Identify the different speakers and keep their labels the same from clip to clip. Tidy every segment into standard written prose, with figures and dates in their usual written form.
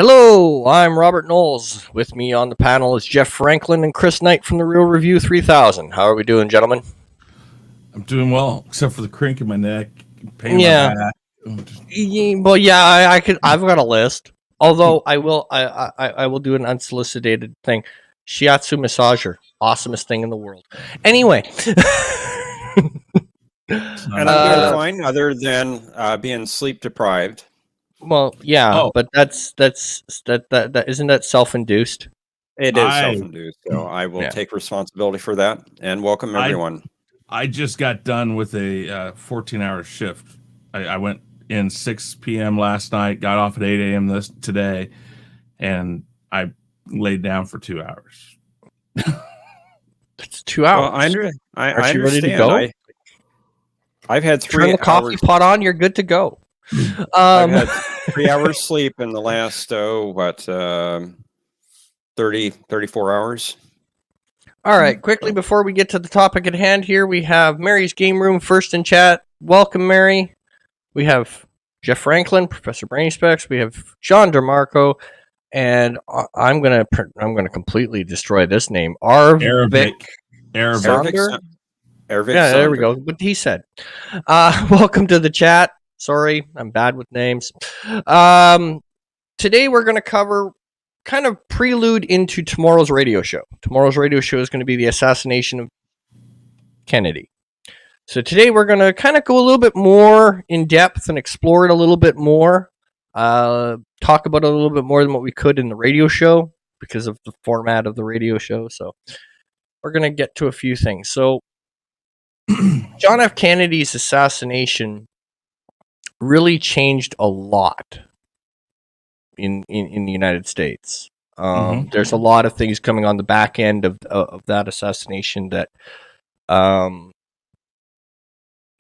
Speaker 1: Hello, I'm Robert Knowles. With me on the panel is Jeff Franklin and Chris Knight from the Real Review 3000. How are we doing, gentlemen?
Speaker 2: I'm doing well, except for the crink in my neck, pain in
Speaker 1: Yeah.
Speaker 2: my back.
Speaker 1: Well, yeah, I've got a list. Although I will do an unsolicited thing. Shiatsu massager, awesomest thing in the world. Anyway,
Speaker 3: And I'm doing fine, other than being sleep deprived.
Speaker 1: well, yeah,
Speaker 2: Oh.
Speaker 1: but that isn't that self-induced?
Speaker 3: It is self-induced, so I will
Speaker 1: Yeah.
Speaker 3: take responsibility for that. And welcome everyone.
Speaker 2: I just got done with a 14-hour shift. I went in 6 p.m. last night, got off at 8 a.m. today, and I laid down for 2 hours.
Speaker 1: It's 2 hours.
Speaker 3: Well, I
Speaker 1: Aren't you ready to
Speaker 3: understand.
Speaker 1: go?
Speaker 3: I've had
Speaker 1: Turn
Speaker 3: 3
Speaker 1: the coffee
Speaker 3: hours.
Speaker 1: pot on. You're good to go.
Speaker 3: I've had 3 hours sleep in the last 34 hours.
Speaker 1: All right, quickly before we get to the topic at hand here, we have Mary's Game Room first in chat. Welcome, Mary. We have Jeff Franklin, Professor Brainy Specs. We have John DeMarco, and I'm gonna completely destroy this name. Aravic. Sonder?
Speaker 3: Aravic
Speaker 1: Yeah, there we
Speaker 3: Sonder.
Speaker 1: go. What he said. Welcome to the chat. Sorry, I'm bad with names. Today we're going to cover kind of prelude into tomorrow's radio show. Tomorrow's radio show is going to be the assassination of Kennedy. So today we're going to kind of go a little bit more in depth and explore it a little bit more. Talk about it a little bit more than what we could in the radio show because of the format of the radio show. So we're going to get to a few things. So John F. Kennedy's assassination really changed a lot in the United States. There's a lot of things coming on the back end of that assassination that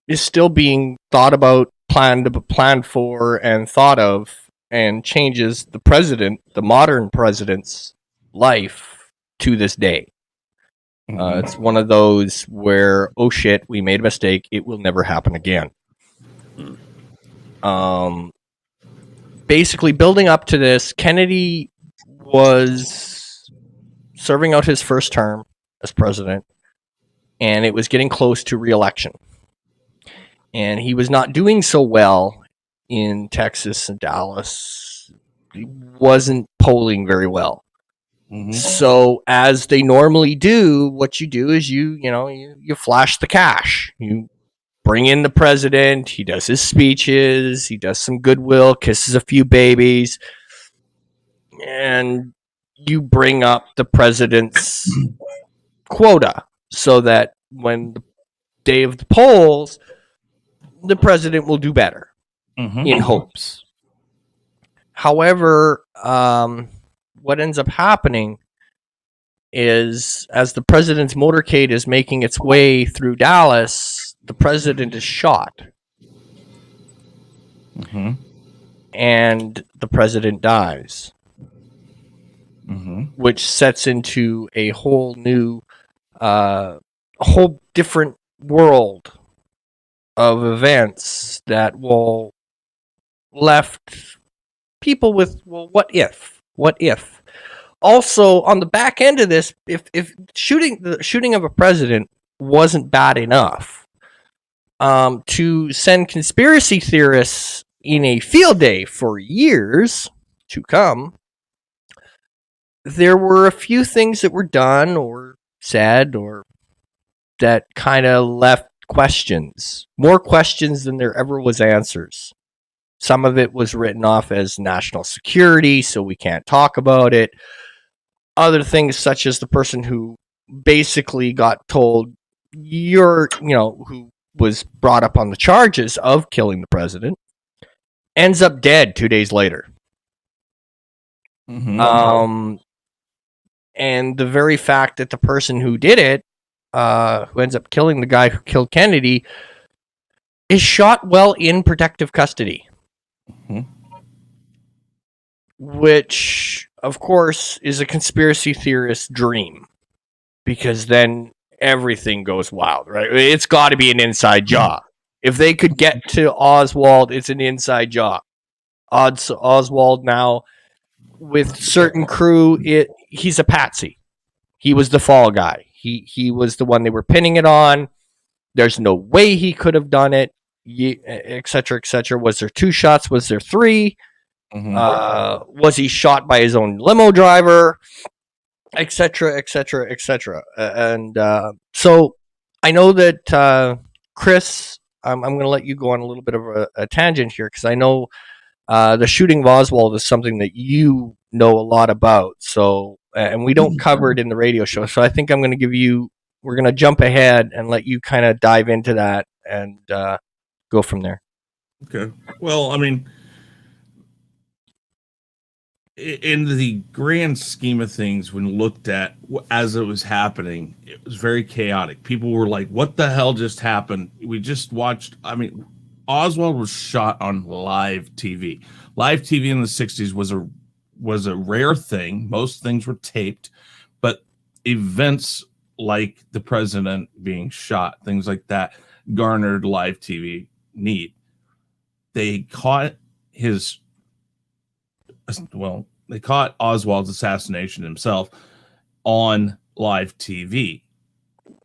Speaker 1: is still being thought about, planned for, and thought of, and changes the modern president's life to this day. It's one of those where, oh shit, we made a mistake. It will never happen again. Basically, building up to this, Kennedy was serving out his first term as president, and it was getting close to re-election. And he was not doing so well in Texas and Dallas. He wasn't polling very well. So, as they normally do, what you do is you flash the cash. You bring in the president. He does his speeches. He does some goodwill, kisses a few babies, and you bring up the president's quota so that when the day of the polls, the president will do better in hopes. However, what ends up happening is as the president's motorcade is making its way through Dallas, the president is shot. And the president dies. Which sets into a whole new, whole different world of events that will left people with, well, what if? What if? Also, on the back end of this, if the shooting of a president wasn't bad enough, to send conspiracy theorists in a field day for years to come, there were a few things that were done or said or that kind of left questions, more questions than there ever was answers. Some of it was written off as national security, so we can't talk about it. Other things, such as the person who basically got told, who was brought up on the charges of killing the president, ends up dead 2 days later. And the very fact that the person who did it, who ends up killing the guy who killed Kennedy, is shot while in protective custody. Which, of course, is a conspiracy theorist's dream. Because then everything goes wild, right? It's got to be an inside job. If they could get to Oswald, it's an inside job. Oswald now with certain crew, he's a patsy. He was the fall guy. He was the one they were pinning it on. There's no way he could have done it, et cetera, et cetera. Was there 2 shots? Was there 3? Was he shot by his own limo driver, et cetera, et cetera, et cetera? And so I know that Chris, I'm going to let you go on a little bit of a tangent here, because I know the shooting of Oswald is something that you know a lot about. So, and we don't cover it in the radio show. So I think I'm going to we're going to jump ahead and let you kind of dive into that and go from there.
Speaker 2: Okay. Well, I mean, in the grand scheme of things, when looked at as it was happening, it was very chaotic. People were like, what the hell just happened? We just watched. I mean, Oswald was shot on live TV. Live TV in the 60s was a rare thing. Most things were taped, but events like the president being shot, things like that, garnered live TV need. They caught Oswald's assassination himself on live TV,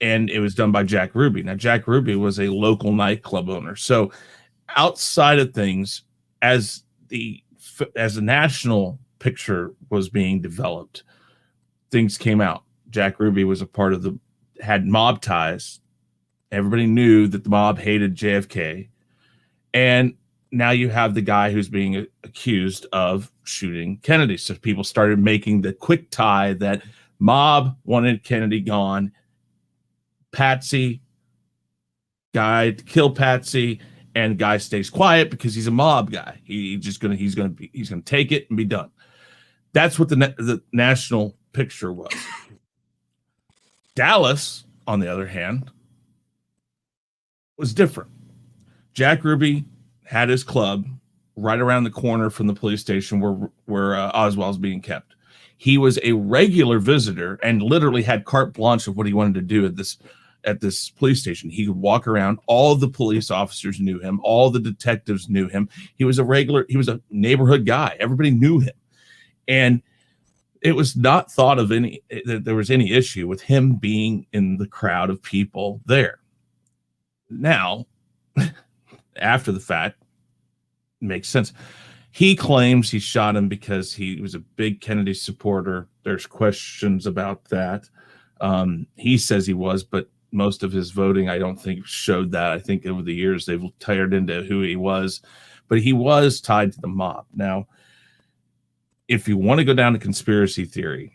Speaker 2: and it was done by Jack Ruby. Now, Jack Ruby was a local nightclub owner. So outside of things, as the national picture was being developed, things came out. Jack Ruby was a part of had mob ties. Everybody knew that the mob hated JFK. And now you have the guy who's being accused of shooting Kennedy. So people started making the quick tie that mob wanted Kennedy gone. Patsy, guy to kill Patsy, and guy stays quiet because he's a mob guy. He's gonna take it and be done. That's what the national picture was. Dallas, on the other hand, was different. Jack Ruby had his club right around the corner from the police station where Oswald's being kept. He was a regular visitor and literally had carte blanche of what he wanted to do at this police station. He could walk around. All of the police officers knew him. All the detectives knew him. He was a neighborhood guy. Everybody knew him. And it was not thought of that there was any issue with him being in the crowd of people there. Now, after the fact, it makes sense. He claims he shot him because he was a big Kennedy supporter. There's questions about that. He says he was, but most of his voting, I don't think, showed that. I think over the years they've tired into who he was, but he was tied to the mob. Now, if you want to go down to conspiracy theory,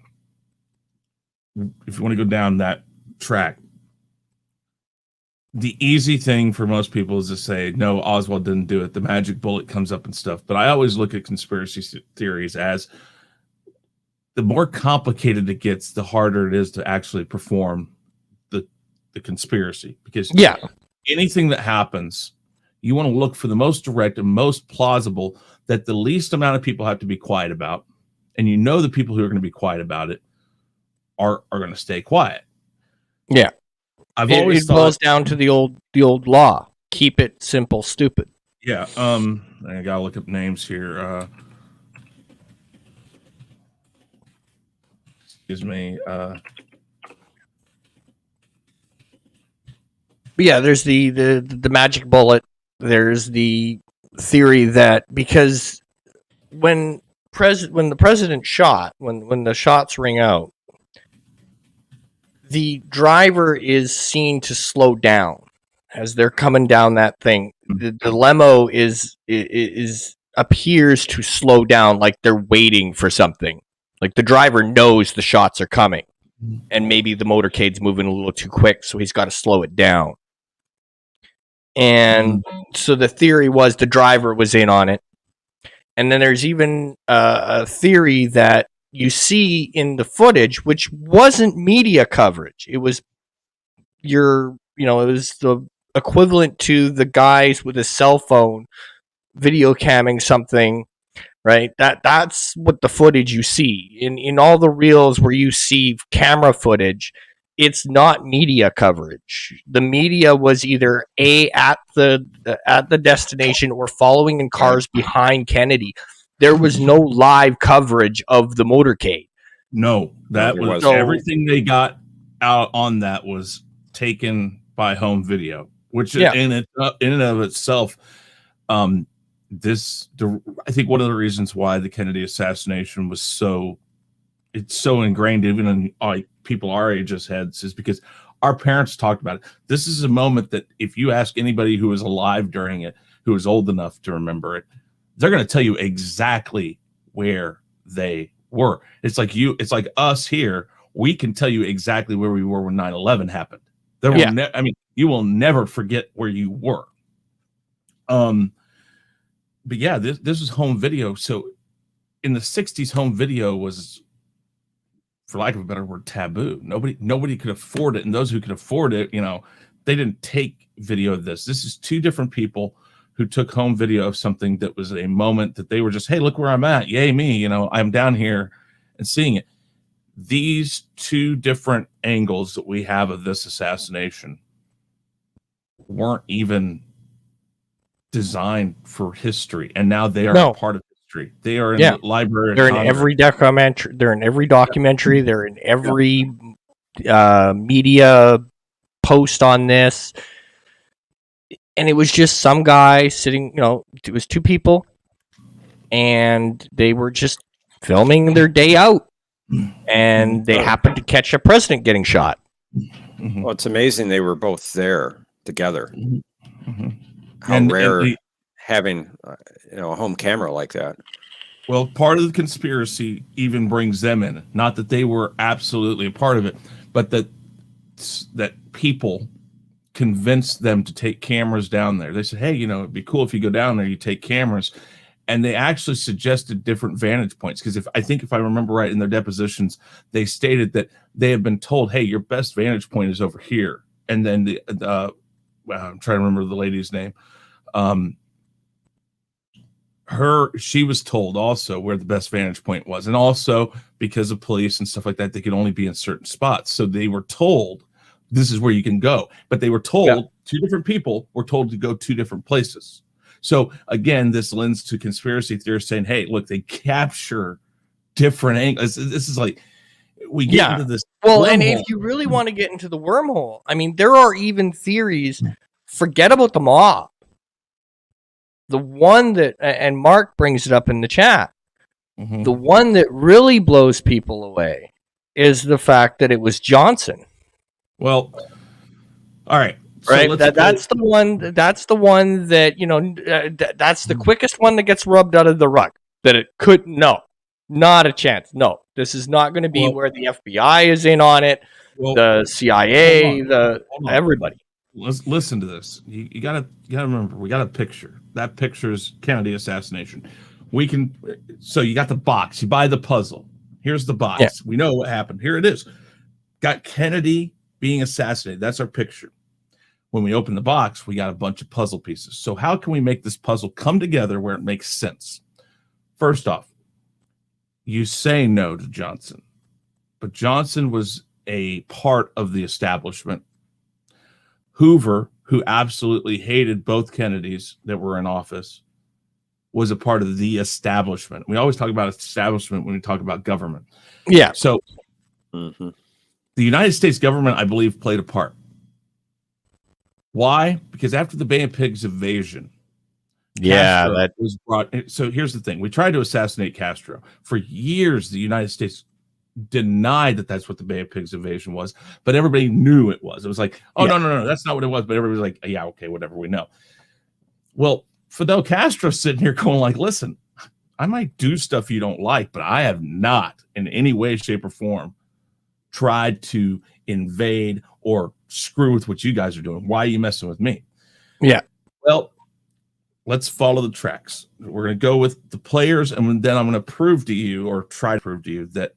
Speaker 2: if you want to go down that track, the easy thing for most people is to say, no, Oswald didn't do it. The magic bullet comes up and stuff. But I always look at conspiracy theories as the more complicated it gets, the harder it is to actually perform the conspiracy. Because anything that happens, you want to look for the most direct and most plausible that the least amount of people have to be quiet about. And you know the people who are going to be quiet about it are going to stay quiet.
Speaker 1: Yeah. It boils down to the old law. Keep it simple, stupid.
Speaker 2: Yeah. I gotta look up names here. Excuse me.
Speaker 1: But yeah, there's the magic bullet. There's the theory that because when the president shot, when the shots ring out, the driver is seen to slow down as they're coming down that thing. The limo appears to slow down, like they're waiting for something. Like the driver knows the shots are coming, and maybe the motorcade's moving a little too quick, so he's got to slow it down. And so the theory was the driver was in on it. And then there's even a theory that you see in the footage, which wasn't media coverage. It was it was the equivalent to the guys with a cell phone video camming something, right? That's what the footage you see in all the reels where you see camera footage. It's not media coverage. The media was either at the destination or following in cars behind Kennedy. there was no live coverage of the motorcade.
Speaker 2: No, that
Speaker 3: there
Speaker 2: was
Speaker 3: wasn't.
Speaker 2: everything they got out on that was taken by home video, which
Speaker 1: Yeah.
Speaker 2: in and of itself, I think one of the reasons why the Kennedy assassination was so ingrained even in people our age's heads is because our parents talked about it. This is a moment that if you ask anybody who was alive during it, who was old enough to remember it, they're going to tell you exactly where they were. It's like us here. We can tell you exactly where we were when 9/11 happened. You will never forget where you were. But yeah, this was home video. So in the 60s, home video was, for lack of a better word, taboo. Nobody could afford it. And those who could afford it, they didn't take video of this. This is two different people who took home video of something that was a moment that they were just, hey, look where I'm at. Yay, me. I'm down here and seeing it. These two different angles that we have of this assassination weren't even designed for history. And now they are a part of history. They are in the Library of
Speaker 1: They're
Speaker 2: Congress.
Speaker 1: in every documentary. They're in every documentary. They're in every media post on this. And it was just some guy sitting, it was two people, and they were just filming their day out, and they happened to catch a president getting shot.
Speaker 3: Well, it's amazing they were both there together.
Speaker 2: Mm-hmm.
Speaker 3: How rare having a home camera like that.
Speaker 2: Well, part of the conspiracy even brings them in. Not that they were absolutely a part of it, but that people convinced them to take cameras down there. They said, hey, it'd be cool if you go down there, you take cameras. And they actually suggested different vantage points. Because if I remember right in their depositions, they stated that they had been told, hey, your best vantage point is over here. And then I'm trying to remember the lady's name. She was told also where the best vantage point was. And also because of police and stuff like that, they could only be in certain spots. So they were told this is where you can go. But they were told, two different people were told to go two different places. So again, this lends to conspiracy theorists saying, hey, look, they capture different angles. This is like, we get into this.
Speaker 1: Well, and if you really want to get into the wormhole, there are even theories, forget about the mob. The one that, and Mark brings it up in the chat, the one that really blows people away is the fact that it was Johnson.
Speaker 2: Well, all right. So
Speaker 1: right. That's the one that, that's the quickest one that gets rubbed out of the rug. That it could, not a chance. No, this is not going to be where the FBI is in on it. The CIA, everybody.
Speaker 2: Let's listen to this. You gotta remember, we got a picture. That picture's Kennedy assassination. So you got the box. You buy the puzzle. Here's the box. Yeah. We know what happened. Here it is. Got Kennedy being assassinated. That's our picture. When we open the box, we got a bunch of puzzle pieces. So how can we make this puzzle come together where it makes sense? First off, you say no to Johnson, but Johnson was a part of the establishment. Hoover, who absolutely hated both Kennedys that were in office, was a part of the establishment. We always talk about establishment when we talk about government.
Speaker 1: Yeah.
Speaker 2: So the United States government, I believe, played a part. Why? Because after the Bay of Pigs invasion, Castro was brought. So here's the thing: we tried to assassinate Castro for years. The United States denied that that's what the Bay of Pigs invasion was, but everybody knew it was. It was like, oh no, that's not what it was. But everybody was like, yeah, okay, whatever, we know. Well, Fidel Castro's sitting here going like, listen, I might do stuff you don't like, but I have not in any way, shape, or form tried to invade or screw with what you guys are doing. Why are you messing with me?
Speaker 1: Yeah.
Speaker 2: Well, let's follow the tracks. We're going to go with the players, and then I'm going to prove to you, or try to prove to you, that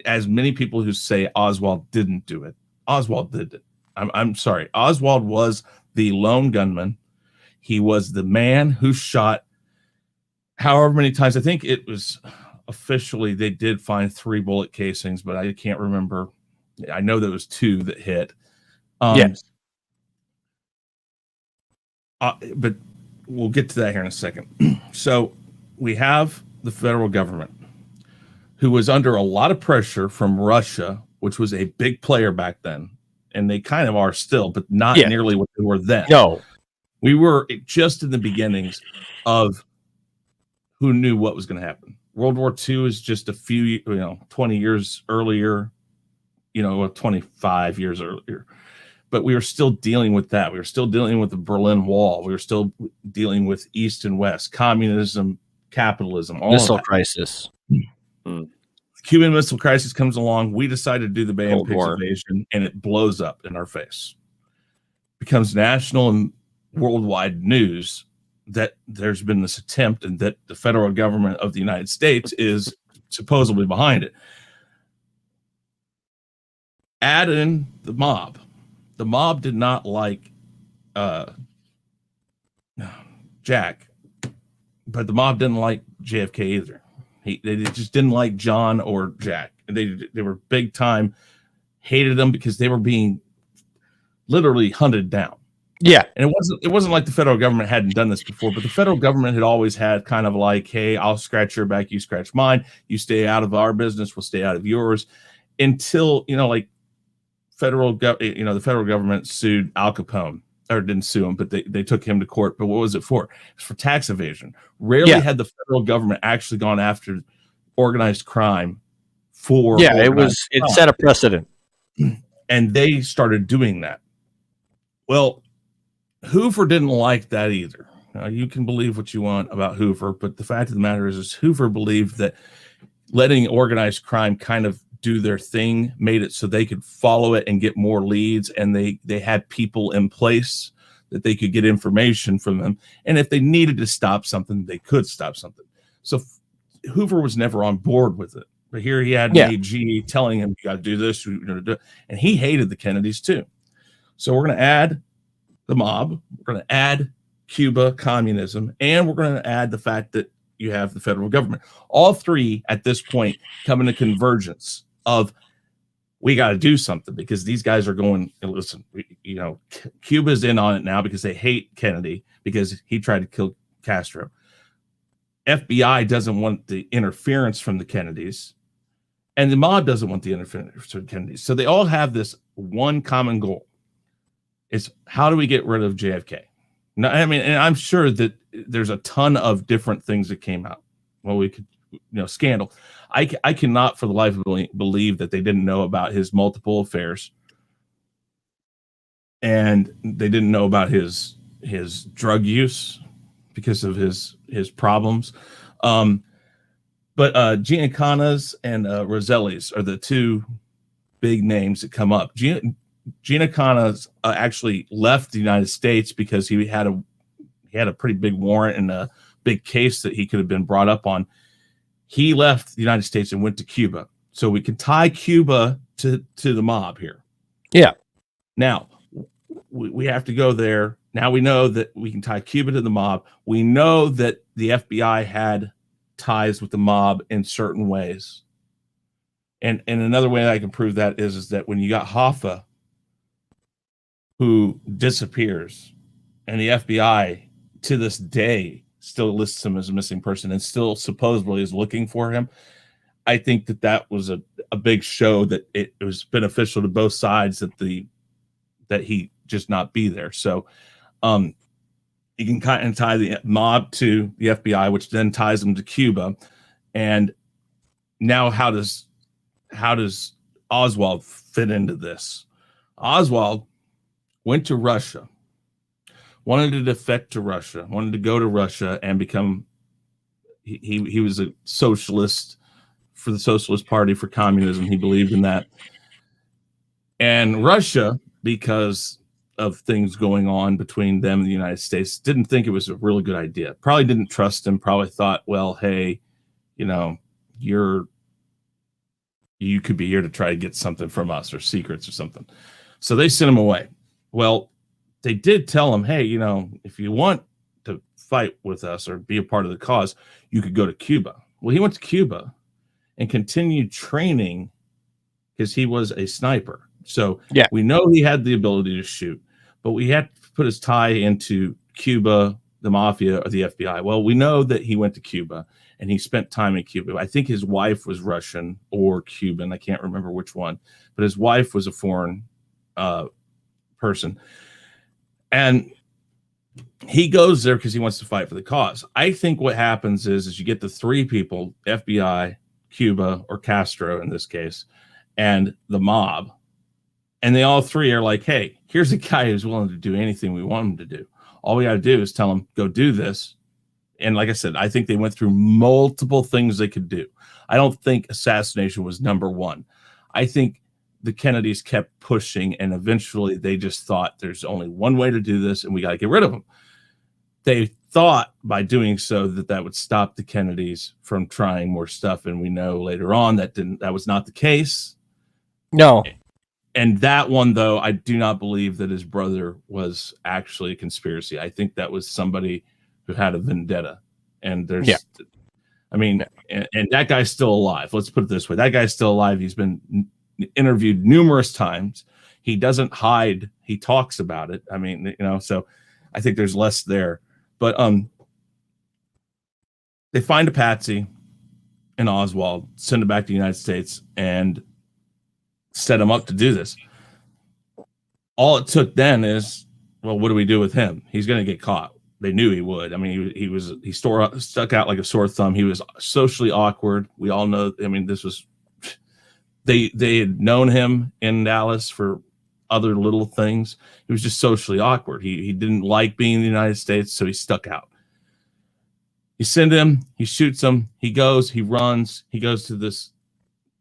Speaker 2: as many people who say Oswald didn't do it, Oswald did it. I'm sorry. Oswald was the lone gunman. He was the man who shot however many times. I think it was officially, they did find 3 bullet casings, but I can't remember. I know there was 2 that hit.
Speaker 1: Yes.
Speaker 2: But we'll get to that here in a second. So we have the federal government, who was under a lot of pressure from Russia, which was a big player back then, and they kind of are still, but not nearly what they were then.
Speaker 1: No.
Speaker 2: We were just in the beginnings of who knew what was going to happen. World War II is just a few, 20 years earlier, 25 years earlier. But we were still dealing with that. We were still dealing with the Berlin Wall. We were still dealing with East and West, communism, capitalism, all
Speaker 1: Missile
Speaker 2: of that.
Speaker 1: crisis.
Speaker 2: The Cuban Missile Crisis comes along. We decided to do the Bay of Pigs
Speaker 3: War.
Speaker 2: invasion, and it blows up in our face. Becomes national and worldwide news that there's been this attempt and that the federal government of the United States is supposedly behind it. Add in the mob. The mob did not like Jack, but the mob didn't like JFK either. They just didn't like John or Jack. They were big time, hated them because they were being literally hunted down.
Speaker 1: Yeah.
Speaker 2: And it wasn't like the federal government hadn't done this before, but the federal government had always had kind of like, hey, I'll scratch your back, you scratch mine. You stay out of our business, we'll stay out of yours. Until, the federal government sued Al Capone, or didn't sue him, but they took him to court. But what was it for? It was for tax evasion. Rarely had the federal government actually gone after organized crime for
Speaker 1: it set a precedent.
Speaker 2: And they started doing that. Well, Hoover didn't like that either. Now, you can believe what you want about Hoover, but the fact of the matter is Hoover believed that letting organized crime kind of do their thing made it so they could follow it and get more leads, and they had people in place that they could get information from them, and if they needed to stop something, they could stop something. So Hoover was never on board with it, but here he had an AG telling him, you got to do this, and he hated the Kennedys too. So we're going to add the mob, we're going to add Cuba, communism, and we're going to add the fact that you have the federal government. All three at this point come into convergence of, we got to do something because these guys are going, listen, Cuba's in on it now because they hate Kennedy because he tried to kill Castro. FBI doesn't want the interference from the Kennedys, and the mob doesn't want the interference from the Kennedys. So they all have this one common goal. It's how do we get rid of JFK? Now, I mean, and I'm sure that there's a ton of different things that came out. Well, we could, scandal. I cannot for the life of me believe that they didn't know about his multiple affairs, and they didn't know about his drug use because of his problems. But Giancanas and Roselli's are the two big names that come up. Giancanas actually left the United States because he had a pretty big warrant and a big case that he could have been brought up on. He left the United States and went to Cuba. So we can tie Cuba to the mob here.
Speaker 1: Yeah.
Speaker 2: Now, we have to go there. Now we know that we can tie Cuba to the mob. We know that the FBI had ties with the mob in certain ways. And another way that I can prove that is that when you got Hoffa, who disappears, and the FBI to this day still lists him as a missing person and still supposedly is looking for him, I think that was a big show that it was beneficial to both sides that he just not be there. So you can kind of tie the mob to the FBI, which then ties them to Cuba. And now how does Oswald fit into this? Oswald went to Russia, wanted to defect to Russia, wanted to go to Russia and become, he was a socialist for the Socialist Party, for communism. He believed in that. And Russia, because of things going on between them and the United States, didn't think it was a really good idea. Probably didn't trust him, probably thought, well, hey, you could be here to try to get something from us or secrets or something. So they sent him away. Well, they did tell him, hey, if you want to fight with us or be a part of the cause, you could go to Cuba. Well, he went to Cuba and continued training because he was a sniper. So we know he had the ability to shoot, but we had to put his tie into Cuba, the mafia, or the FBI. Well, we know that he went to Cuba, and he spent time in Cuba. I think his wife was Russian or Cuban. I can't remember which one, but his wife was a foreign person. And he goes there because he wants to fight for the cause. I think what happens is you get the three people, FBI, Cuba, or Castro in this case, and the mob, and they all three are like, hey, here's a guy who's willing to do anything we want him to do. All we got to do is tell him, go do this. And like I said, I think they went through multiple things they could do. I don't think assassination was number one. I think the Kennedys kept pushing, and eventually they just thought there's only one way to do this, and we got to get rid of them. They thought by doing so that would stop the Kennedys from trying more stuff, and we know later on that was not the case.
Speaker 1: No.
Speaker 2: And that one, though, I do not believe that his brother was actually a conspiracy. I think that was somebody who had a vendetta. And there's, I mean, and that guy's still alive. Let's put it this way. That guy's still alive. He's been interviewed numerous times. He doesn't hide. He talks about it. I mean, so I think there's less there. But they find a patsy in Oswald, send him back to the United States, and set him up to do this. All it took then is, well, what do we do with him? He's going to get caught. They knew he would. I mean, he stuck out like a sore thumb. He was socially awkward. We all know. I mean, this was they had known him in Dallas for other little things. He was just socially awkward. He didn't like being in the United States, so he stuck out. You send him, he shoots him, he goes, he runs, he goes to this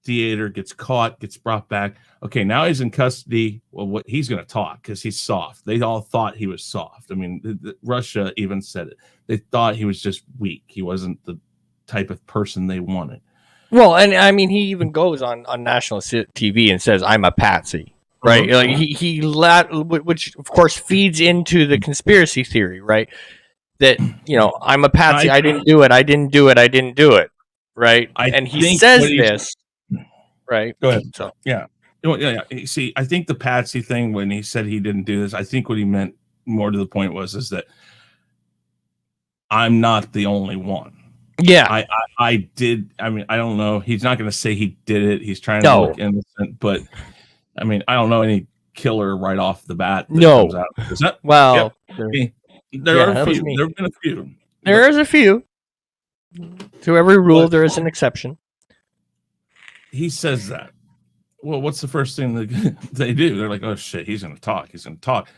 Speaker 2: theater, gets caught, gets brought back. Okay, now he's in custody. Well, he's going to talk because he's soft. They all thought he was soft. I mean, Russia even said it. They thought he was just weak. He wasn't the type of person they wanted.
Speaker 1: Well, and I mean, he even goes on national TV and says, "I'm a patsy," right? Mm-hmm. Like which of course feeds into the conspiracy theory, right? That I'm a patsy. I didn't do it. I didn't do it. I didn't do it. Right? And he says this. Right.
Speaker 2: Go ahead.
Speaker 1: So
Speaker 2: yeah. See, I think the patsy thing, when he said he didn't do this, I think what he meant more to the point is that I'm not the only one.
Speaker 1: Yeah.
Speaker 2: I did. I mean, I don't know. He's not going to say he did it. He's trying to look innocent, but I mean, I don't know any killer right off the bat.
Speaker 1: No.
Speaker 2: Is that?
Speaker 1: Well,
Speaker 2: yep. There are a few. There have been a few.
Speaker 1: There is a few. To every rule, there is an exception.
Speaker 2: He says that. Well, what's the first thing they do? They're like, oh shit, he's gonna talk. He's gonna talk.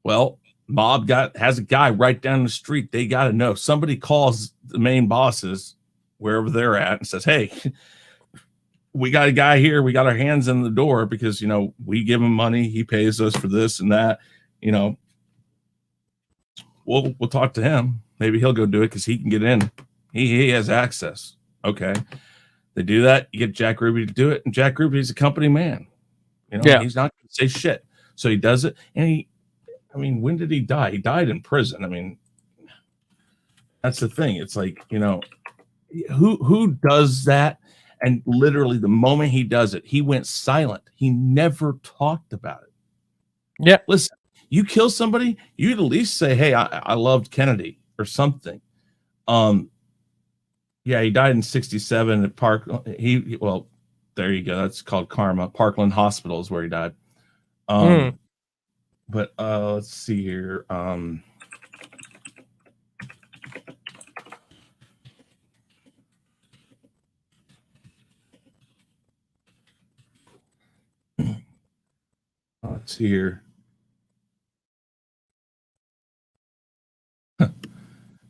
Speaker 2: Well, mob has a guy right down the street. They got to know. Somebody calls the main bosses wherever they're at and says, hey, we got a guy here. We got our hands in the door because we give him money. He pays us for this and that. We'll talk to him. Maybe he'll go do it because he can get in. He has access. Okay. They do that. You get Jack Ruby to do it, and Jack Ruby's a company man. He's not going to say shit. So he does it. And when did he die? He died in prison. I mean, that's the thing. It's like, who does that? And literally the moment he does it, he went silent. He never talked about it.
Speaker 1: Yeah.
Speaker 2: Listen, you kill somebody, you'd at least say, hey, I loved Kennedy or something. Yeah, he died in 1967 at Park. Well, there you go. That's called karma. Parkland Hospital is where he died. But let's see here. Let's see here.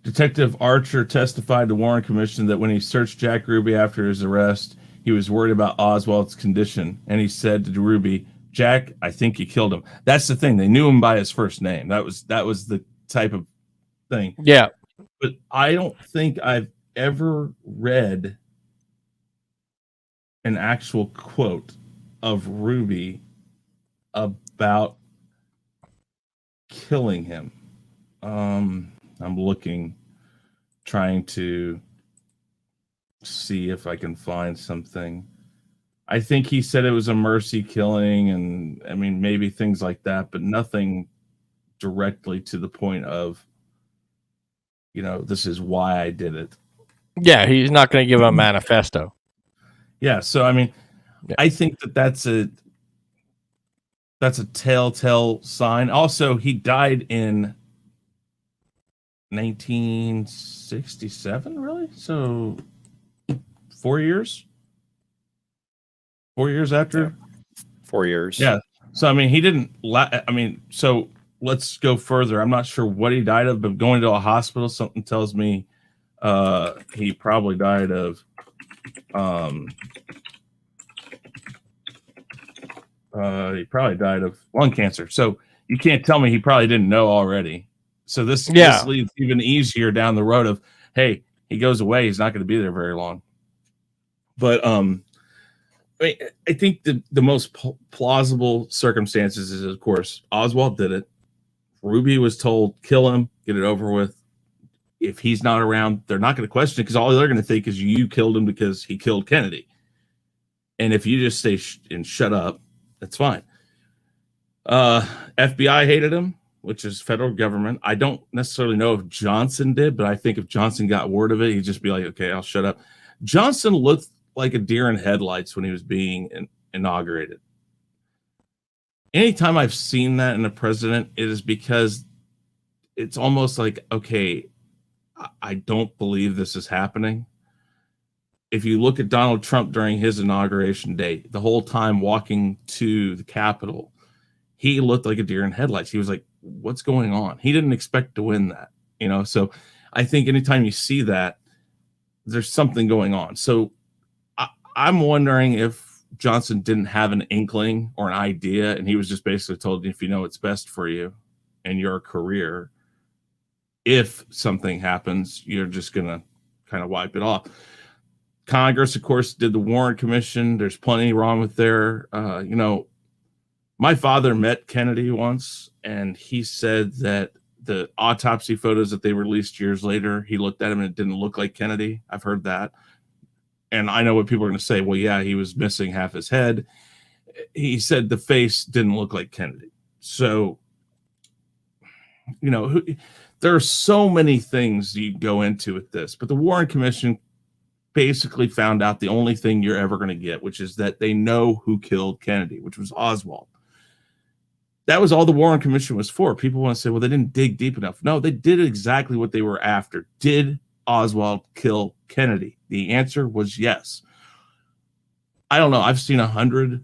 Speaker 2: Detective Archer testified to Warren Commission that when he searched Jack Ruby after his arrest, he was worried about Oswald's condition. And he said to Ruby, Jack, I think you killed him. That's the thing. They knew him by his first name. That was the type of thing.
Speaker 1: Yeah.
Speaker 2: But I don't think I've ever read an actual quote of Ruby about killing him. I'm looking, trying to see if I can find something. I think he said it was a mercy killing, and I mean, maybe things like that, but nothing directly to the point of, this is why I did it.
Speaker 1: Yeah, he's not going to give a manifesto.
Speaker 2: Yeah, so I mean,
Speaker 1: Yeah.
Speaker 2: I think that's a telltale sign. Also, he died in 1967, really? So 4 years? 4 years after?
Speaker 3: 4 years.
Speaker 2: Yeah. So I mean, he didn't I mean, so let's go further. I'm not sure what he died of, but going to a hospital, something tells me he probably died of lung cancer. So you can't tell me he probably didn't know already. So this leads even easier down the road of, hey, he goes away, he's not going to be there very long. But I mean, I think the most plausible circumstances is, of course, Oswald did it. Ruby was told, kill him, get it over with. If he's not around, they're not going to question it because all they're going to think is you killed him because he killed Kennedy. And if you just stay and shut up, that's fine. FBI hated him, which is federal government. I don't necessarily know if Johnson did, but I think if Johnson got word of it, he'd just be like, okay, I'll shut up. Johnson looked like a deer in headlights when he was being inaugurated. Anytime I've seen that in a president, it is because it's almost like, okay, I don't believe this is happening. If you look at Donald Trump during his inauguration day, the whole time walking to the Capitol, he looked like a deer in headlights. He was like, what's going on? He didn't expect to win that, you know? So I think anytime you see that, there's something going on. So I'm wondering if Johnson didn't have an inkling or an idea, and he was just basically told, if you know what's best for you and your career, if something happens, you're just going to kind of wipe it off. Congress, of course, did the Warren Commission. There's plenty wrong with there. You know, my father met Kennedy once, and he said that the autopsy photos that they released years later, he looked at him and it didn't look like Kennedy. I've heard that. And I know what people are going to say. Well, yeah, he was missing half his head. He said the face didn't look like Kennedy. So, you know, there are so many things you go into with this, but the Warren Commission basically found out the only thing you're ever going to get, which is that they know who killed Kennedy, which was Oswald. That was all the Warren Commission was for. People want to say, well, they didn't dig deep enough. No, they did exactly what they were after. Did Oswald kill Kennedy? The answer was yes. I don't know. I've seen 100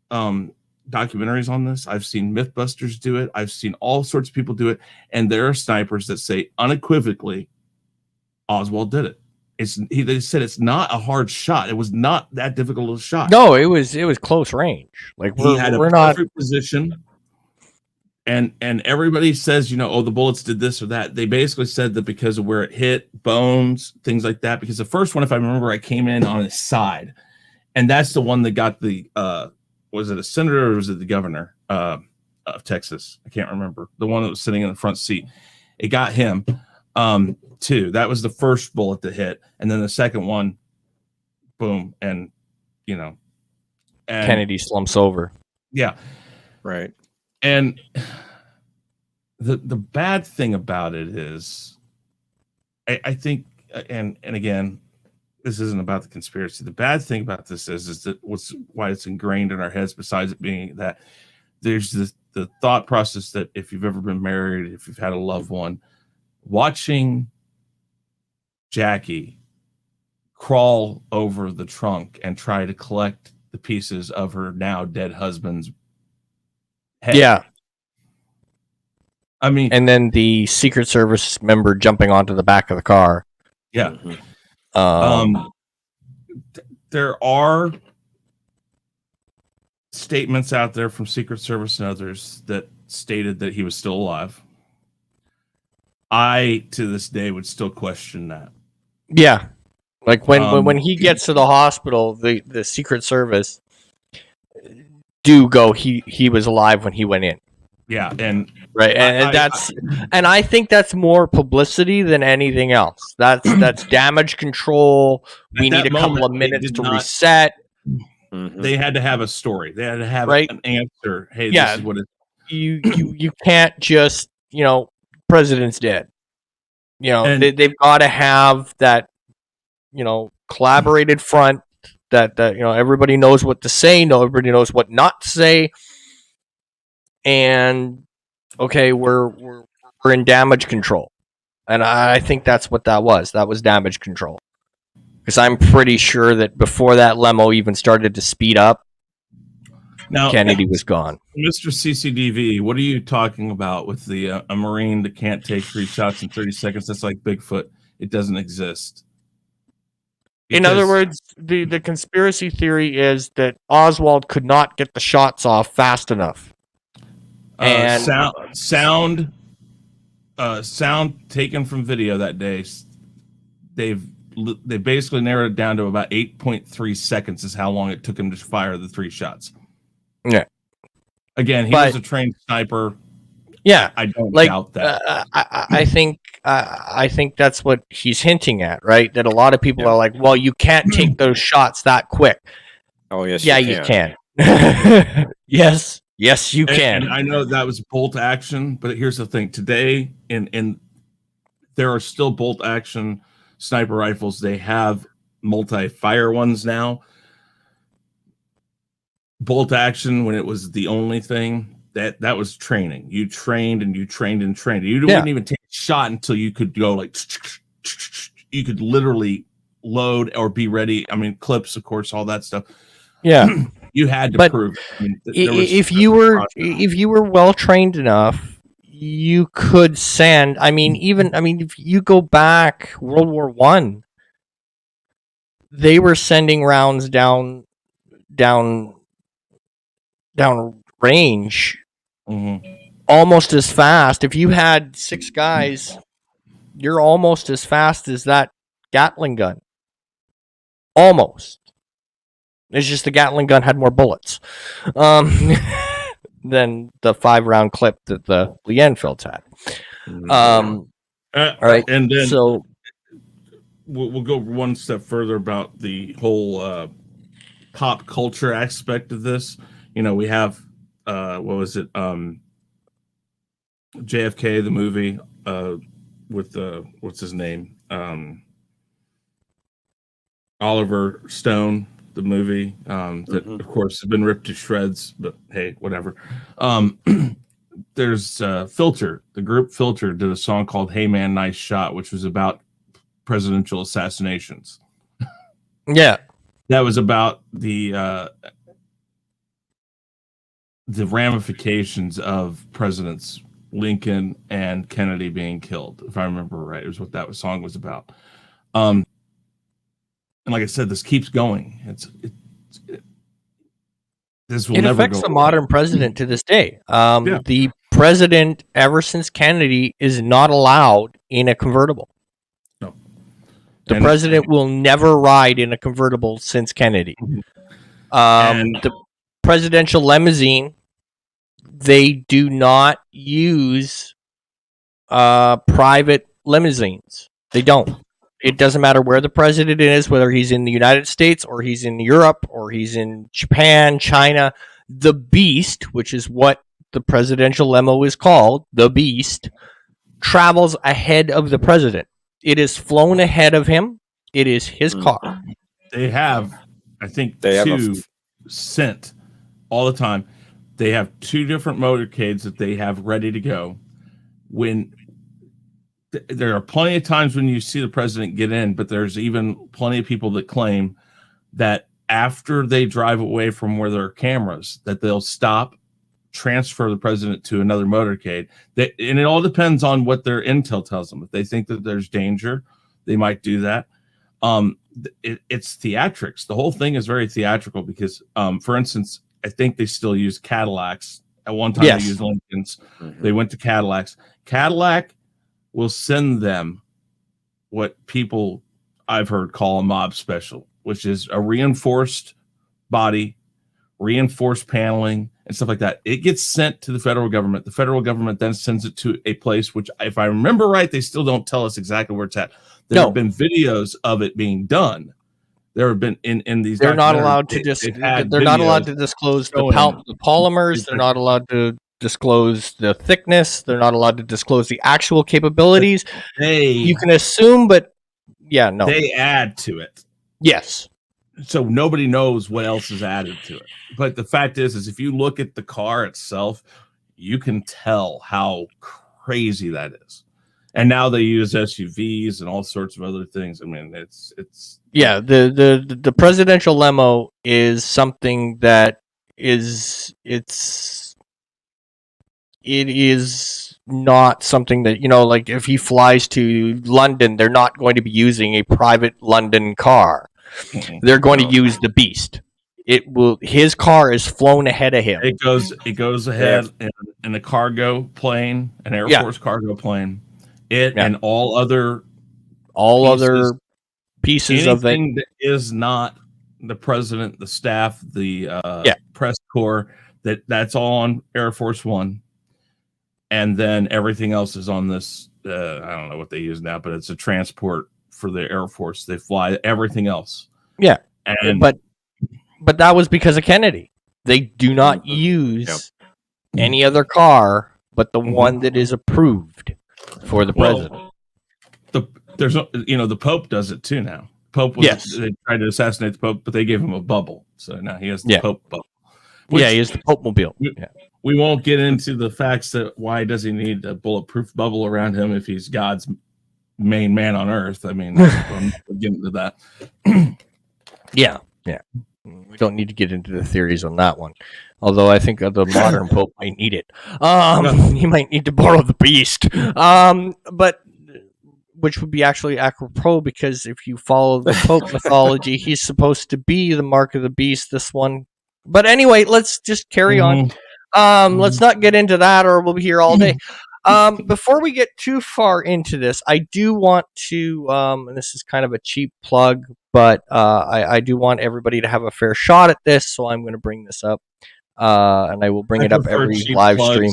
Speaker 2: documentaries on this. I've seen Mythbusters do it. I've seen all sorts of people do it. And there are snipers that say unequivocally, Oswald did it. They said it's not a hard shot. It was not that difficult of a shot.
Speaker 1: No, it was close range. Like
Speaker 2: he had a perfect position. And everybody says, you know, oh, the bullets did this or that. They basically said that because of where it hit, bones, things like that. Because the first one, if I remember, I came in on his side. And that's the one that got the, was it a senator or was it the governor of Texas? I can't remember. The one that was sitting in the front seat. It got him too. That was the first bullet that hit. And then the second one, boom. And, you know. And
Speaker 1: Kennedy slumps over.
Speaker 2: Yeah.
Speaker 3: Right.
Speaker 2: And the bad thing about it is, I think, and again, this isn't about the conspiracy. The bad thing about this is that why it's ingrained in our heads, besides it being that there's the thought process that if you've ever been married, if you've had a loved one, watching Jackie crawl over the trunk and try to collect the pieces of her now dead husband's head.
Speaker 1: Yeah.
Speaker 2: I mean,
Speaker 1: and then the Secret Service member jumping onto the back of the car.
Speaker 2: Yeah.
Speaker 3: Mm-hmm.
Speaker 2: There are statements out there from Secret Service and others that stated that he was still alive. I, to this day, would still question that.
Speaker 1: Yeah. Like when he gets to the hospital, the Secret Service do go, he was alive when he went in.
Speaker 2: Yeah, and
Speaker 1: right, and I think that's more publicity than anything else. That's damage control. We need a couple of minutes to reset.
Speaker 3: Mm-hmm.
Speaker 2: They had to have a story. They had to have an answer. Hey,
Speaker 1: yeah,
Speaker 2: this is what it.
Speaker 1: You can't just, you know, president's dead. You know, they've got to have that collaborated front that everybody knows what to say, everybody knows what not to say, and okay, we're in damage control, and I think that's what that was. That was damage control, because I'm pretty sure that before that limo even started to speed up,
Speaker 2: now
Speaker 1: Kennedy was gone.
Speaker 2: Mr. CCDV, what are you talking about with the a Marine that can't take 3 shots in 30 seconds? That's like Bigfoot. It doesn't exist.
Speaker 1: In other words, the conspiracy theory is that Oswald could not get the shots off fast enough. And
Speaker 2: sound taken from video that day, they basically narrowed it down to about 8.3 seconds is how long it took him to fire the 3 shots.
Speaker 1: Yeah.
Speaker 2: Again, he was a trained sniper.
Speaker 1: Yeah,
Speaker 2: I don't doubt that.
Speaker 1: I think that's what he's hinting at, right? That a lot of people are like, "Well, you can't take those shots that quick."
Speaker 3: Oh yes,
Speaker 1: yeah, you can. yes, you can.
Speaker 2: And I know that was bolt action, but here's the thing: today, in there are still bolt action sniper rifles. They have multi-fire ones now. Bolt action, when it was the only thing, that was training. You trained and you trained and trained. You wouldn't even take a shot until you could go like, you could literally load or be ready. I mean, clips, of course, all that stuff.
Speaker 1: Yeah,
Speaker 2: you had to prove. I mean,
Speaker 1: if you were well trained enough, you could send. If you go back World War I, they were sending rounds down range almost as fast. If you had 6 guys, you're almost as fast as that Gatling gun. Almost. It's just the Gatling gun had more bullets than the 5-round clip that the Lee Enfields had. All right,
Speaker 2: and then
Speaker 1: so
Speaker 2: we'll go one step further about the whole pop culture aspect of this. We have what was it? JFK, the movie with what's his name? Oliver Stone, the movie that of course has been ripped to shreds, but hey, whatever. There's Filter. The group Filter did a song called "Hey Man, Nice Shot," which was about presidential assassinations.
Speaker 1: Yeah,
Speaker 2: that was about the ramifications of presidents Lincoln and Kennedy being killed, if I remember right. It was what that song was about. And like I said, this keeps going. This will never
Speaker 1: affects
Speaker 2: go
Speaker 1: the
Speaker 2: away.
Speaker 1: modern president to this day. The president, ever since Kennedy, is not allowed in a convertible.
Speaker 2: No.
Speaker 1: The president will never ride in a convertible since Kennedy. The presidential limousine, they do not use private limousines. They don't. It doesn't matter where the president is, whether he's in the United States or he's in Europe or he's in Japan, China. The Beast, which is what the presidential limo is called, the Beast, travels ahead of the president. It is flown ahead of him. It is his car.
Speaker 2: They have, I think, two sent all the time. They have 2 different motorcades that they have ready to go. When there are plenty of times when you see the president get in, but there's even plenty of people that claim that after they drive away from where there are cameras, that they'll stop, transfer the president to another motorcade. And it all depends on what their intel tells them. If they think that there's danger, they might do that. It's theatrics. The whole thing is very theatrical because, for instance, I think they still use Cadillacs. At one time, they used Lincolns. They went to Cadillacs. Cadillac will send them what people I've heard call a mob special, which is a reinforced body, reinforced paneling, and stuff like that. It gets sent to the federal government. The federal government then sends it to a place which, if I remember right, they still don't tell us exactly where it's at. There have been videos of it being done. There have been in these.
Speaker 1: They're not allowed to they're not allowed to disclose the polymers. They're not allowed to disclose the thickness. They're not allowed to disclose the actual capabilities. You can assume, but Yeah, no.
Speaker 2: They add to it.
Speaker 1: Yes.
Speaker 2: So nobody knows what else is added to it. But the fact is if you look at the car itself, you can tell how crazy that is. And now they use SUVs and all sorts of other things. I mean, it's
Speaker 1: Yeah, the presidential limo is something that it is not something that, like if he flies to London, they're not going to be using a private London car. They're going to use the Beast. His car is flown ahead of him.
Speaker 2: it goes ahead in a cargo plane, an Air Force cargo plane. And all other
Speaker 1: pieces of it.
Speaker 2: Anything that is not the president, the staff, the press corps, that's all on Air Force One. And then everything else is on this. I don't know what they use now, but it's a transport for the Air Force. They fly everything else.
Speaker 1: Yeah,
Speaker 2: and
Speaker 1: but that was because of Kennedy. They do not use any other car but the one that is approved for the president.
Speaker 2: The Pope does it too now. Pope they tried to assassinate the Pope, but they gave him a bubble, so now he has the Pope bubble.
Speaker 1: He has the Pope mobile.
Speaker 2: We won't get into the facts that why does he need a bulletproof bubble around him if he's God's main man on earth. I mean, I'm getting into that.
Speaker 1: Yeah. We don't need to get into the theories on that one. Although I think the modern Pope might need it. He might need to borrow the Beast. But which would be actually apropos, because if you follow the Pope mythology, he's supposed to be the mark of the beast, this one. But anyway, let's just carry on. Let's not get into that, or we'll be here all day. Before we get too far into this, I do want to, and this is kind of a cheap plug, but I do want everybody to have a fair shot at this, so I'm going to bring this up, and I will bring it up every live stream.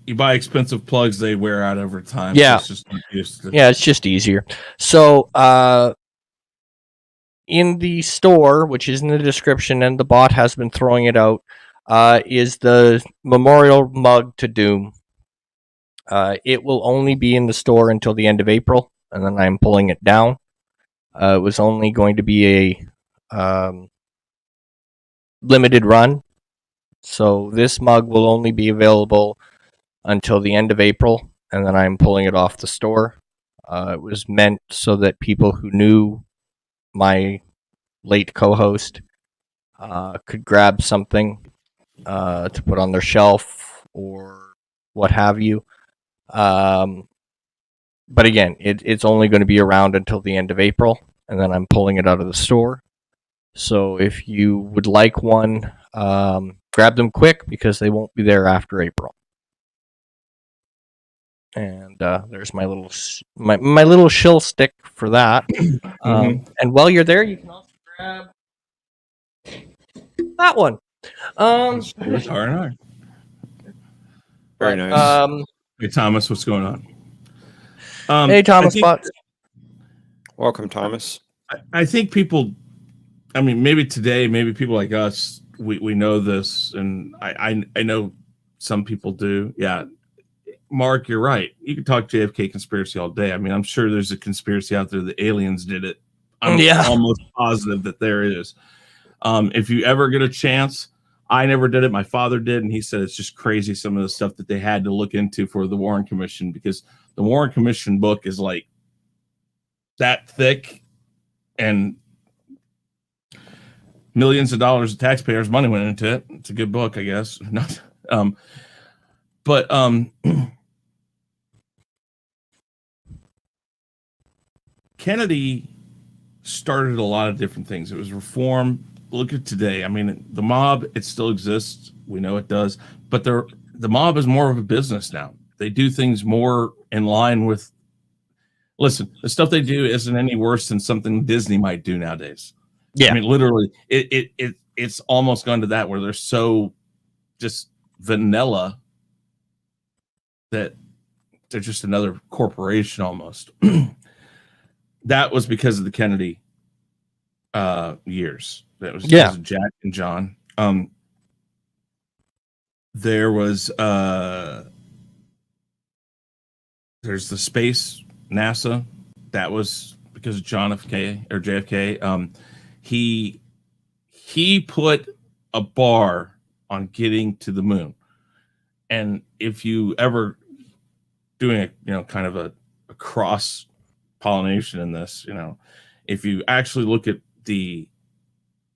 Speaker 2: You buy expensive plugs, they wear out over time.
Speaker 1: Yeah,
Speaker 2: so
Speaker 1: it's just easier. So, in the store, which is in the description, and the bot has been throwing it out, is the memorial mug to Doom. It will only be in the store until the end of April, and then I'm pulling it down. It was only going to be a limited run, so this mug will only be available until the end of April, and then I'm pulling it off the store. It was meant so that people who knew my late co-host could grab something to put on their shelf or what have you. But again, it's only going to be around until the end of April, and then I'm pulling it out of the store. So if you would like one, grab them quick, because they won't be there after April. And there's my little my little shill stick for that. And while you're there, you can also grab that one.
Speaker 3: Very nice.
Speaker 2: Hey Thomas, what's going on?
Speaker 1: Hey Thomas,
Speaker 3: welcome, Thomas.
Speaker 2: I think people, I mean, maybe today, maybe people like us, we know this, and I know some people do. Yeah. Mark, you're right. You can talk JFK conspiracy all day. I mean, I'm sure there's a conspiracy out there that aliens did it. I'm almost positive that there is. If you ever get a chance, I never did it. My father did, and he said it's just crazy some of the stuff that they had to look into for the Warren Commission, because the Warren Commission book is like that thick, and millions of dollars of taxpayers' money went into it. It's a good book, I guess. Not, but Kennedy started a lot of different things. It was reform. Look at today. I mean, the mob, it still exists. We know it does. But the mob is more of a business now. They do things more in line with, listen, the stuff they do isn't any worse than something Disney might do nowadays.
Speaker 1: Yeah.
Speaker 2: I mean, literally, it's almost gone to that where they're so just vanilla that they're just another corporation almost. That was because of the Kennedy years. That was because of Jack and John. There was there's the space, NASA. That was because because John F. K. or JFK, he put a bar on getting to the moon. And if you ever doing a kind of a cross pollination in this, if you actually look at the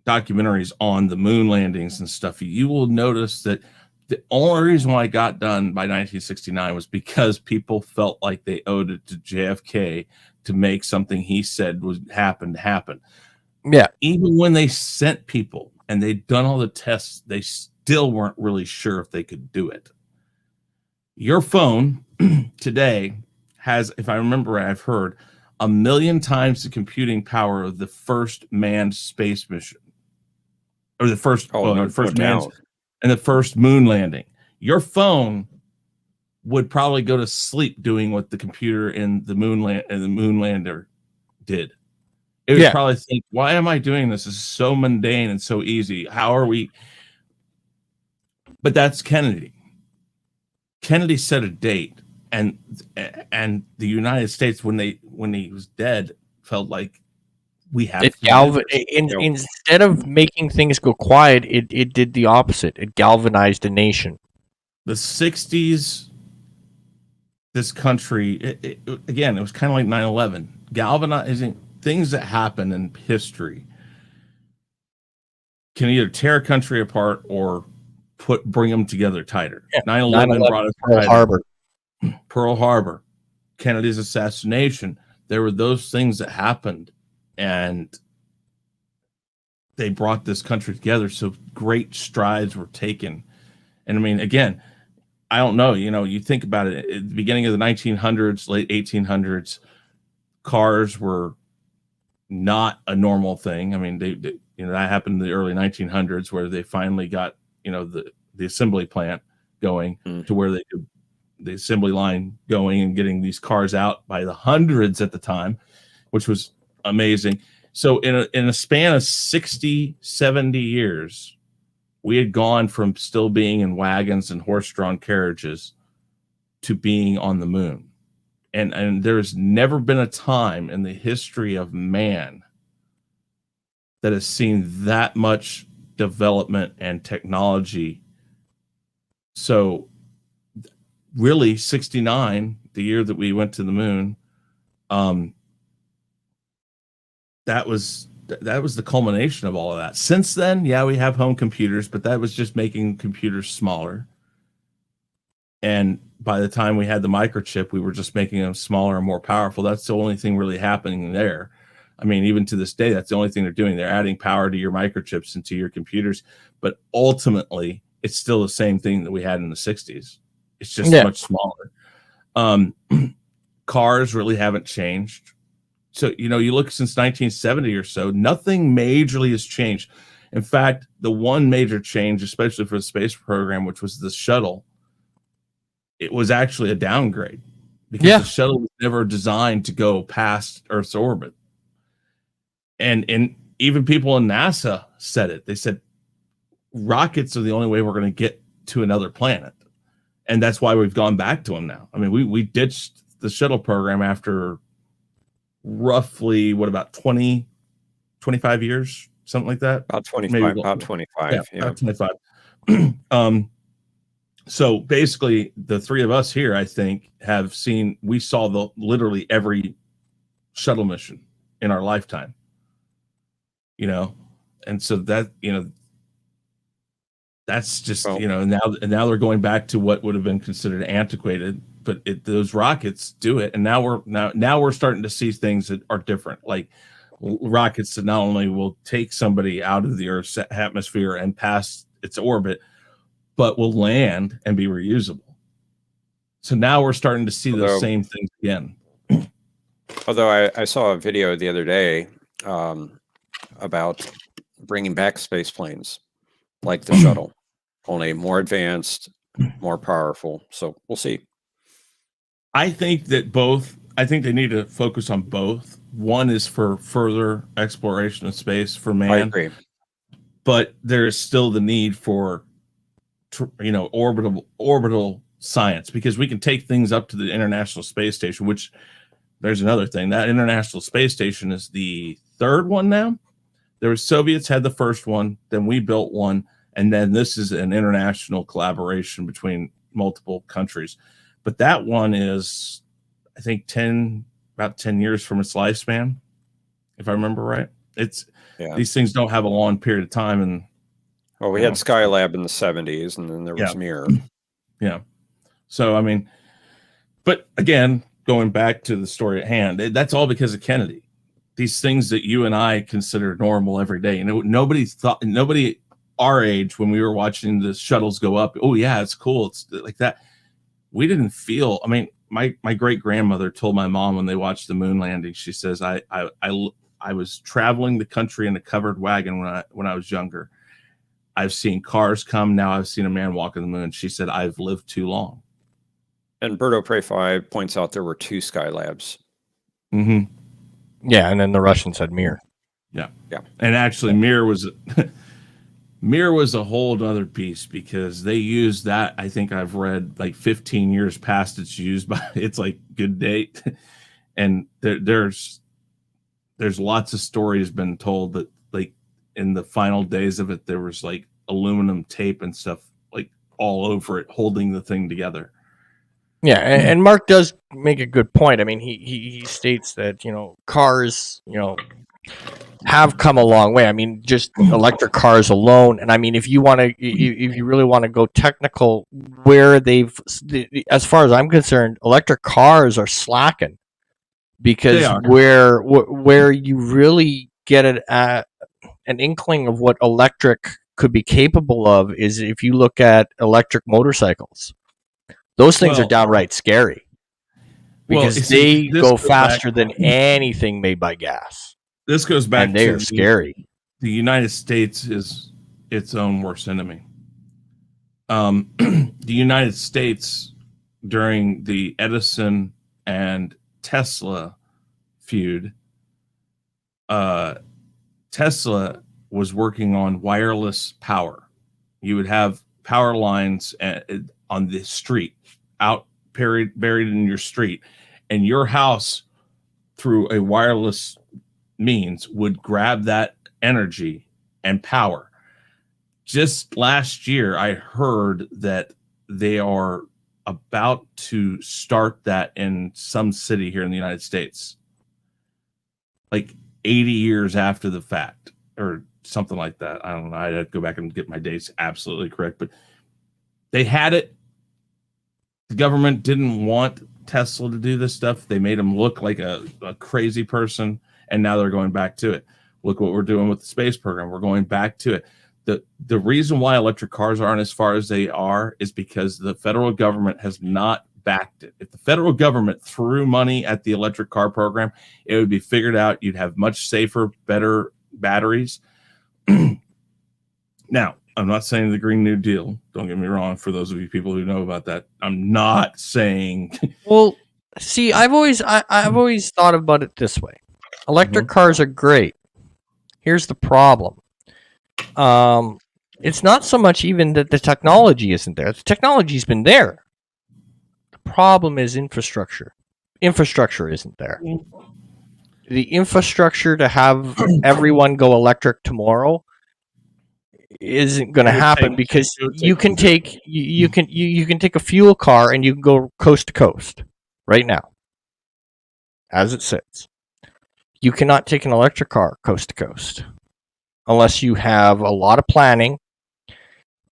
Speaker 2: documentaries on the moon landings and stuff, you will notice that the only reason why it got done by 1969 was because people felt like they owed it to JFK to make something he said was happen.
Speaker 1: Yeah.
Speaker 2: Even when they sent people and they'd done all the tests, they still weren't really sure if they could do it. Your phone today has, if I remember right, I've heard 1 million times the computing power of the first manned space mission, or the first manned and the first moon landing. Your phone would probably go to sleep doing what the computer in the moon lander did. It would probably think, why am I doing this? This is so mundane and so easy. How are we? But that's Kennedy. Kennedy set a date, and the United States, when he was dead, felt like we have
Speaker 1: instead of making things go quiet, it did the opposite. It galvanized a nation.
Speaker 2: The 60s, this country, it was kind of like 9/11, galvanizing things that happen in history can either tear a country apart or bring them together tighter. 9/11 brought us Pearl Harbor, Kennedy's assassination. There were those things that happened, and they brought this country together. So great strides were taken. And I mean, again, I don't know, you think about it, at the beginning of the 1900s, late 1800s, cars were not a normal thing. I mean, they that happened in the early 1900s, where they finally got, the assembly plant going to where they could, the assembly line going and getting these cars out by the hundreds at the time, which was amazing. So in a span of 60, 70 years, we had gone from still being in wagons and horse-drawn carriages to being on the moon. And there's never been a time in the history of man that has seen that much development and technology. So really 69, the year that we went to the moon, that was the culmination of all of that. Since then, we have home computers, but that was just making computers smaller. And by the time we had the microchip, we were just making them smaller and more powerful. That's the only thing really happening there. I mean, even to this day, that's the only thing they're doing. They're adding power to your microchips and to your computers. But ultimately, it's still the same thing that we had in the 60s. It's just much smaller. Cars really haven't changed. So, you look since 1970 or so, nothing majorly has changed. In fact, the one major change, especially for the space program, which was the shuttle, it was actually a downgrade because the shuttle was never designed to go past Earth's orbit. And even people in NASA said it. They said rockets are the only way we're going to get to another planet. And that's why we've gone back to them now. I mean, we ditched the shuttle program after roughly, about 20, 25 years, something like that?
Speaker 3: About 25. Maybe about 25.
Speaker 2: Yeah. About 25. So basically, the three of us here, I think, we saw literally every shuttle mission in our lifetime. And so that, that's just, now they're going back to what would have been considered antiquated, but those rockets do it. And now we're starting to see things that are different, like rockets that not only will take somebody out of the Earth's atmosphere and past its orbit, but will land and be reusable. So now we're starting to see the same things again.
Speaker 3: Although I saw a video the other day about bringing back space planes like the shuttle, only more advanced, more powerful. So we'll see.
Speaker 2: I think they need to focus on both. One is for further exploration of space for man.
Speaker 3: I agree.
Speaker 2: But there is still the need for orbital science, because we can take things up to the International Space Station, which there's another thing. That International Space Station is the third one now. There was Soviets had the first one, then we built one, and then this is an international collaboration between multiple countries. But that one is, I think, about 10 years from its lifespan, if I remember right. These things don't have a long period of time. And
Speaker 3: well, we had Skylab in the 70s, and then there was Mir.
Speaker 2: Yeah. So, I mean, but again, going back to the story at hand, that's all because of Kennedy. These things that you and I consider normal every day. You know, nobody our age, when we were watching the shuttles go up, oh yeah, it's cool. It's like that. We didn't feel, I mean, my great grandmother told my mom when they watched the moon landing, she says, I was traveling the country in a covered wagon when I was younger. I've seen cars come. Now I've seen a man walk on the moon. She said, I've lived too long.
Speaker 3: And Berto Prey 5 points out there were 2 Skylabs.
Speaker 2: Mm-hmm.
Speaker 1: Yeah, and then the Russians had Mir.
Speaker 3: Yeah.
Speaker 2: And actually, Mir was a whole other piece, because they used that. I think I've read like 15 years past its use by. It's like good date, and there's lots of stories been told that like in the final days of it, there was like aluminum tape and stuff like all over it, holding the thing together.
Speaker 1: Yeah, and Mark does make a good point. I mean, he states that, cars, have come a long way. I mean, just electric cars alone. And I mean, if you really want to go technical, as far as I'm concerned, electric cars are slacking, because where you really get an inkling of what electric could be capable of is if you look at electric motorcycles. Those things are downright scary, because they go faster than anything made by gas.
Speaker 2: This goes back
Speaker 1: and they are scary.
Speaker 2: The United States is its own worst enemy. The United States, during the Edison and Tesla feud, Tesla was working on wireless power. You would have power lines on the street, out buried in your street, and your house, through a wireless means, would grab that energy and power. Just last year, I heard that they are about to start that in some city here in the United States, like 80 years after the fact, or something like that. I don't know. I'd have to go back and get my dates absolutely correct, but they had it. The government didn't want Tesla to do this stuff. They made him look like a crazy person, and now they're going back to it. Look what we're doing with the space program. We're going back to it. The reason why electric cars aren't as far as they are is because the federal government has not backed it. If the federal government threw money at the electric car program, it would be figured out. You'd have much safer, better batteries. Now, I'm not saying the Green New Deal. Don't get me wrong. For those of you people who know about that, I'm not saying.
Speaker 1: Well, see, I've always thought about it this way. Electric cars are great. Here's the problem. It's not so much even that the technology isn't there. The technology's been there. The problem is infrastructure. Infrastructure isn't there. The infrastructure to have everyone go electric tomorrow isn't going to happen, because you can take a fuel car and you can go coast to coast right now, as it sits. You cannot take an electric car coast to coast unless you have a lot of planning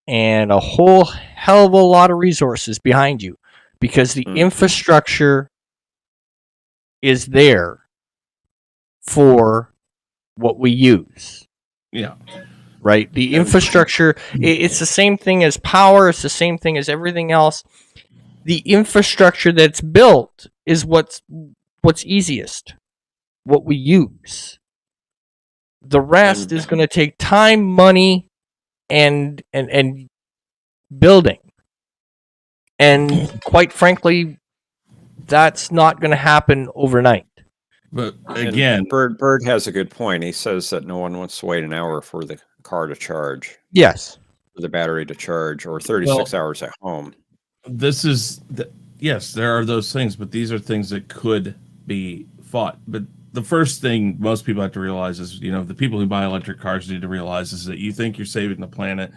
Speaker 1: and a whole hell of a lot of resources behind you, because the infrastructure is there for what we use.
Speaker 2: Yeah.
Speaker 1: Right? The infrastructure, it's the same thing as power. It's the same thing as everything else. The infrastructure that's built is what's easiest, what we use. The rest is going to take time, money, and building. And quite frankly, that's not going to happen overnight.
Speaker 2: But again,
Speaker 3: Bird has a good point. He says that no one wants to wait an hour for the car to charge.
Speaker 1: Yes.
Speaker 3: For the battery to charge, or 36 hours at home.
Speaker 2: This is yes, there are those things, but these are things that could be fought. But the first thing most people have to realize is, the people who buy electric cars need to realize is that you think you're saving the planet.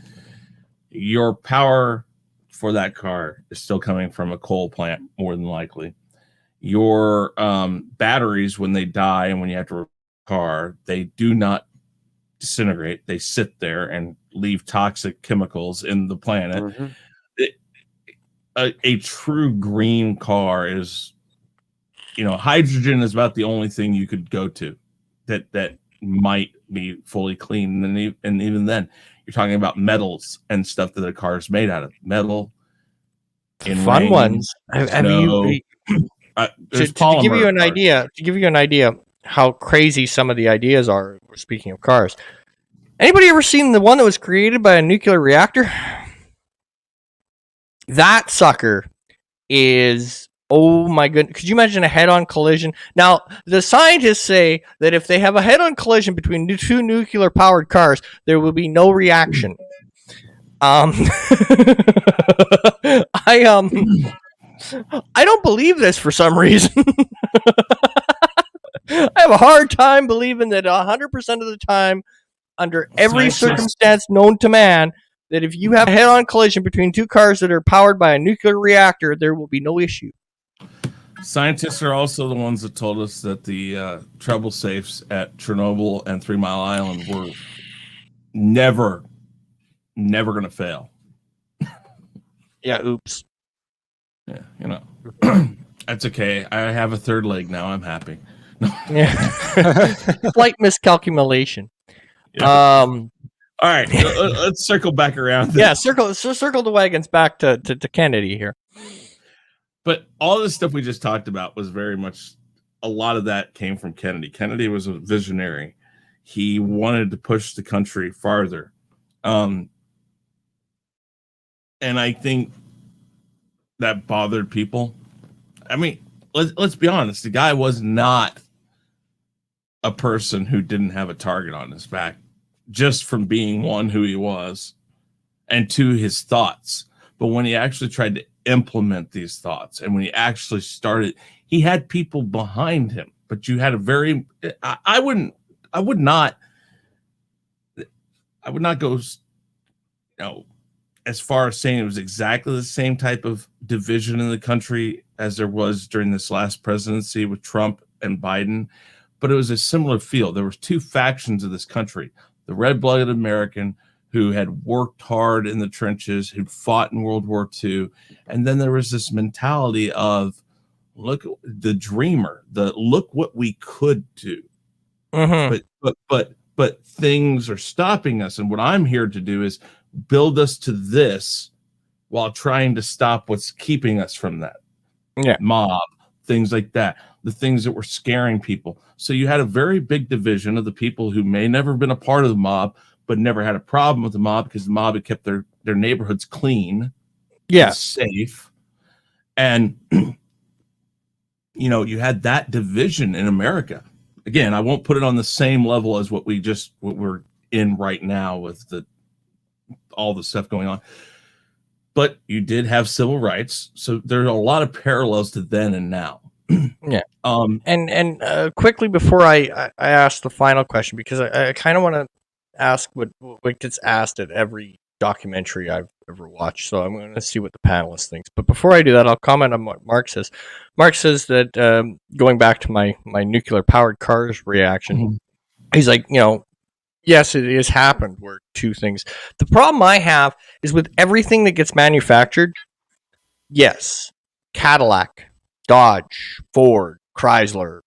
Speaker 2: Your power for that car is still coming from a coal plant, more than likely. Your batteries, when they die and when you have to repair a car, they do not disintegrate. They sit there and leave toxic chemicals in the planet.
Speaker 3: Mm-hmm.
Speaker 2: A true green car is, hydrogen is about the only thing you could go to that might be fully clean. And even then, you're talking about metals and stuff that a car is made out of. Metal,
Speaker 1: Fun ones. Have you? To give you an idea how crazy some of the ideas are. Speaking of cars, anybody ever seen the one that was created by a nuclear reactor? That sucker is, oh my goodness. Could you imagine a head-on collision? Now, the scientists say that if they have a head-on collision between two nuclear-powered cars, there will be no reaction. I don't believe this for some reason. I have a hard time believing that 100% of the time, under every circumstance known to man, that if you have a head-on collision between two cars that are powered by a nuclear reactor, there will be no issue.
Speaker 2: Scientists are also the ones that told us that the trouble safes at Chernobyl and 3 Mile Island were never going to fail.
Speaker 1: Yeah, oops.
Speaker 2: Yeah, that's okay. I have a third leg now. I'm happy.
Speaker 1: Yeah. Slight miscalculation.
Speaker 2: Yeah. All right, let's circle back around.
Speaker 1: Yeah, circle the wagons back to Kennedy here.
Speaker 2: But all this stuff we just talked about was very much, a lot of that came from Kennedy. Kennedy was a visionary. He wanted to push the country farther. And I think that bothered people. I mean, let's be honest. The guy was not a person who didn't have a target on his back, just from being, one, who he was, and two, his thoughts. But when he actually tried to implement these thoughts, and when he actually started, he had people behind him. But you had a very, I would not go, as far as saying it was exactly the same type of division in the country as there was during this last presidency with Trump and Biden, but it was a similar feel. There was two factions of this country: the red-blooded American who had worked hard in the trenches, who'd fought in World War II, and then there was this mentality of, look, the dreamer, look what we could do.
Speaker 1: Mm-hmm.
Speaker 2: But things are stopping us, and what I'm here to do is build us to this while trying to stop what's keeping us from that.
Speaker 1: Yeah.
Speaker 2: Mob, things like that, the things that were scaring people. So you had a very big division of the people who may never have been a part of the mob, but never had a problem with the mob because the mob had kept their neighborhoods clean, safe. And, you had that division in America. Again, I won't put it on the same level as what we're in right now with all the stuff going on. But you did have civil rights. So there are a lot of parallels to then and now.
Speaker 1: Yeah. And quickly before I ask the final question, because I kind of want to ask what gets asked at every documentary I've ever watched. So I'm going to see what the panelists thinks. But before I do that, I'll comment on what Mark says. Mark says that going back to my nuclear powered cars reaction, he's like, yes, it has happened where two things. The problem I have is with everything that gets manufactured. Yes, Cadillac, Dodge, Ford, Chrysler,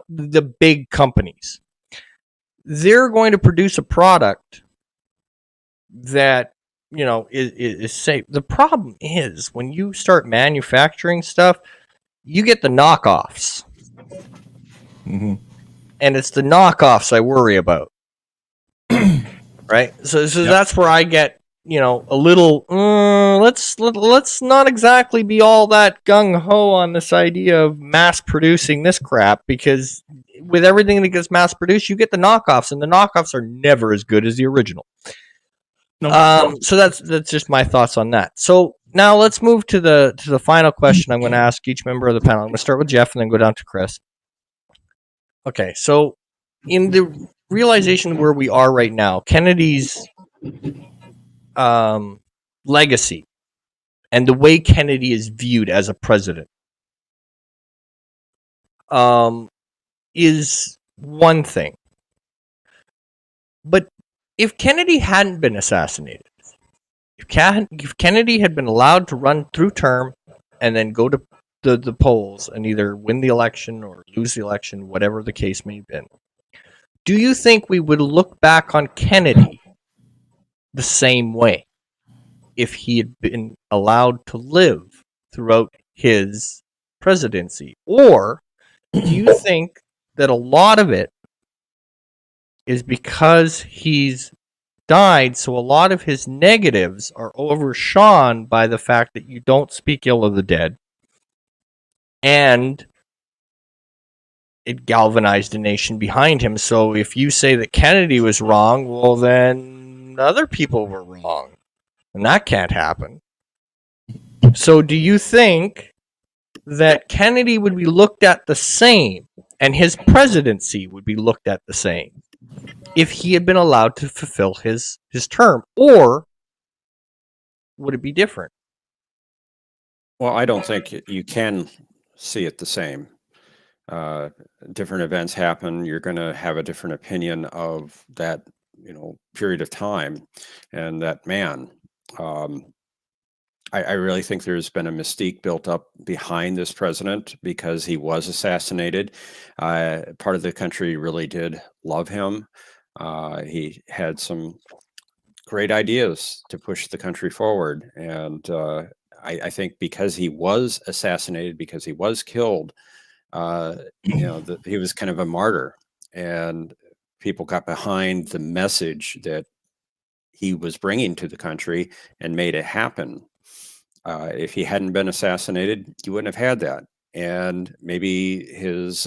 Speaker 1: the big companies, they're going to produce a product that, is safe. The problem is when you start manufacturing stuff, you get the knockoffs.
Speaker 2: Mm-hmm.
Speaker 1: And it's the knockoffs I worry about. Right? So that's where I get, a little, let's not exactly be all that gung-ho on this idea of mass producing this crap, because with everything that gets mass produced, you get the knockoffs, and the knockoffs are never as good as the original. No. So that's just my thoughts on that. So now let's move to the final question I'm going to ask each member of the panel. I'm going to start with Jeff and then go down to Chris. Okay, so in the realization where we are right now, Kennedy's legacy and the way Kennedy is viewed as a president is one thing. But if Kennedy hadn't been assassinated, if Kennedy had been allowed to run through term and then go to the polls and either win the election or lose the election, whatever the case may have been, do you think we would look back on Kennedy the same way if he had been allowed to live throughout his presidency? Or do you think that a lot of it is because he's died, so a lot of his negatives are overshone by the fact that you don't speak ill of the dead, and it galvanized a nation behind him? So if you say that Kennedy was wrong, well, then other people were wrong, and that can't happen. So do you think that Kennedy would be looked at the same, and his presidency would be looked at the same, if he had been allowed to fulfill his term, or would it be different?
Speaker 3: Well, I don't think you can see it the same. Different events happen. You're going to have a different opinion of that, period of time and that man. I really think there's been a mystique built up behind this president because he was assassinated. Part of the country really did love him. He had some great ideas to push the country forward. And I think because he was assassinated, because he was killed, he was kind of a martyr. And people got behind the message that he was bringing to the country and made it happen. If he hadn't been assassinated, you wouldn't have had that. And maybe his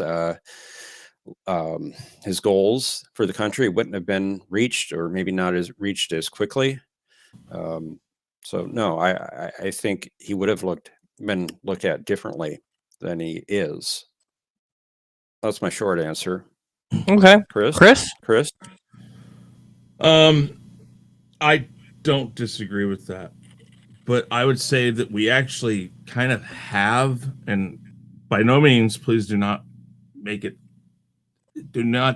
Speaker 3: goals for the country wouldn't have been reached, or maybe not reached as quickly. So no, I think he would have been looked at differently than he is. That's my short answer.
Speaker 1: Okay,
Speaker 3: Chris.
Speaker 2: I don't disagree with that, but I would say that we actually kind of have, and by no means, please do not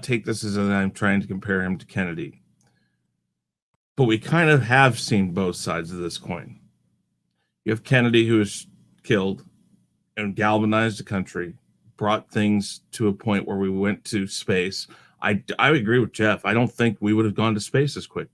Speaker 2: take this as I'm trying to compare him to Kennedy. But we kind of have seen both sides of this coin. You have Kennedy, who was killed and galvanized the country, brought things to a point where we went to space. I agree with Jeff. I don't think we would have gone to space as quick.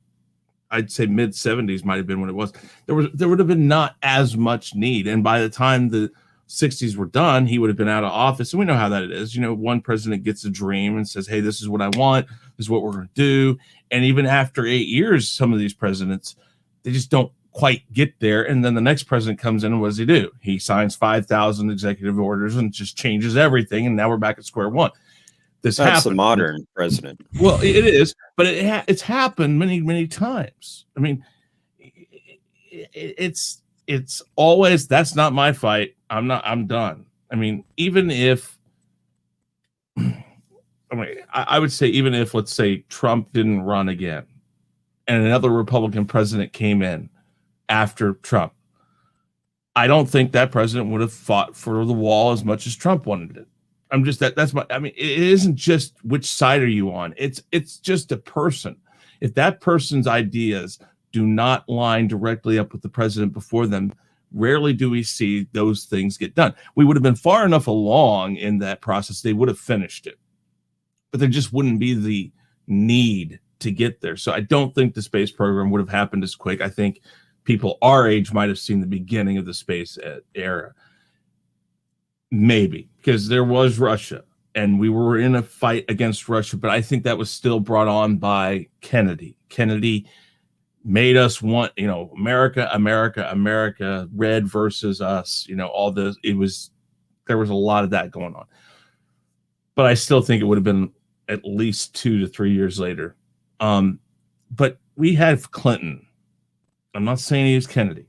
Speaker 2: I'd say mid 70s might have been when it was. There would have been not as much need. And by the time the 60s were done, he would have been out of office. And we know how that it is. One president gets a dream and says, hey, this is what I want. This is what we're going to do. And even after 8 years, some of these presidents, they just don't quite get there. And then the next president comes in, and what does he do? He signs 5,000 executive orders and just changes everything. And now we're back at square one. That's
Speaker 3: the modern president.
Speaker 2: Well, it is, but it's happened many, many times. I mean, it's always, that's not my fight. I'm done. I mean, even if, I would say, even if, let's say, Trump didn't run again and another Republican president came in after Trump, I don't think that president would have fought for the wall as much as Trump wanted it. It isn't just which side are you on. It's just a person. If that person's ideas do not line directly up with the president before them, rarely do we see those things get done. We would have been far enough along in that process, they would have finished it. But there just wouldn't be the need to get there. So I don't think the space program would have happened as quick. I think people our age might have seen the beginning of the space era. Maybe, because there was Russia and we were in a fight against Russia, but I think that was still brought on by Kennedy. Kennedy made us want, America, red versus us, all this. There was a lot of that going on. But I still think it would have been at least 2 to 3 years later. But we had Clinton. I'm not saying he was Kennedy,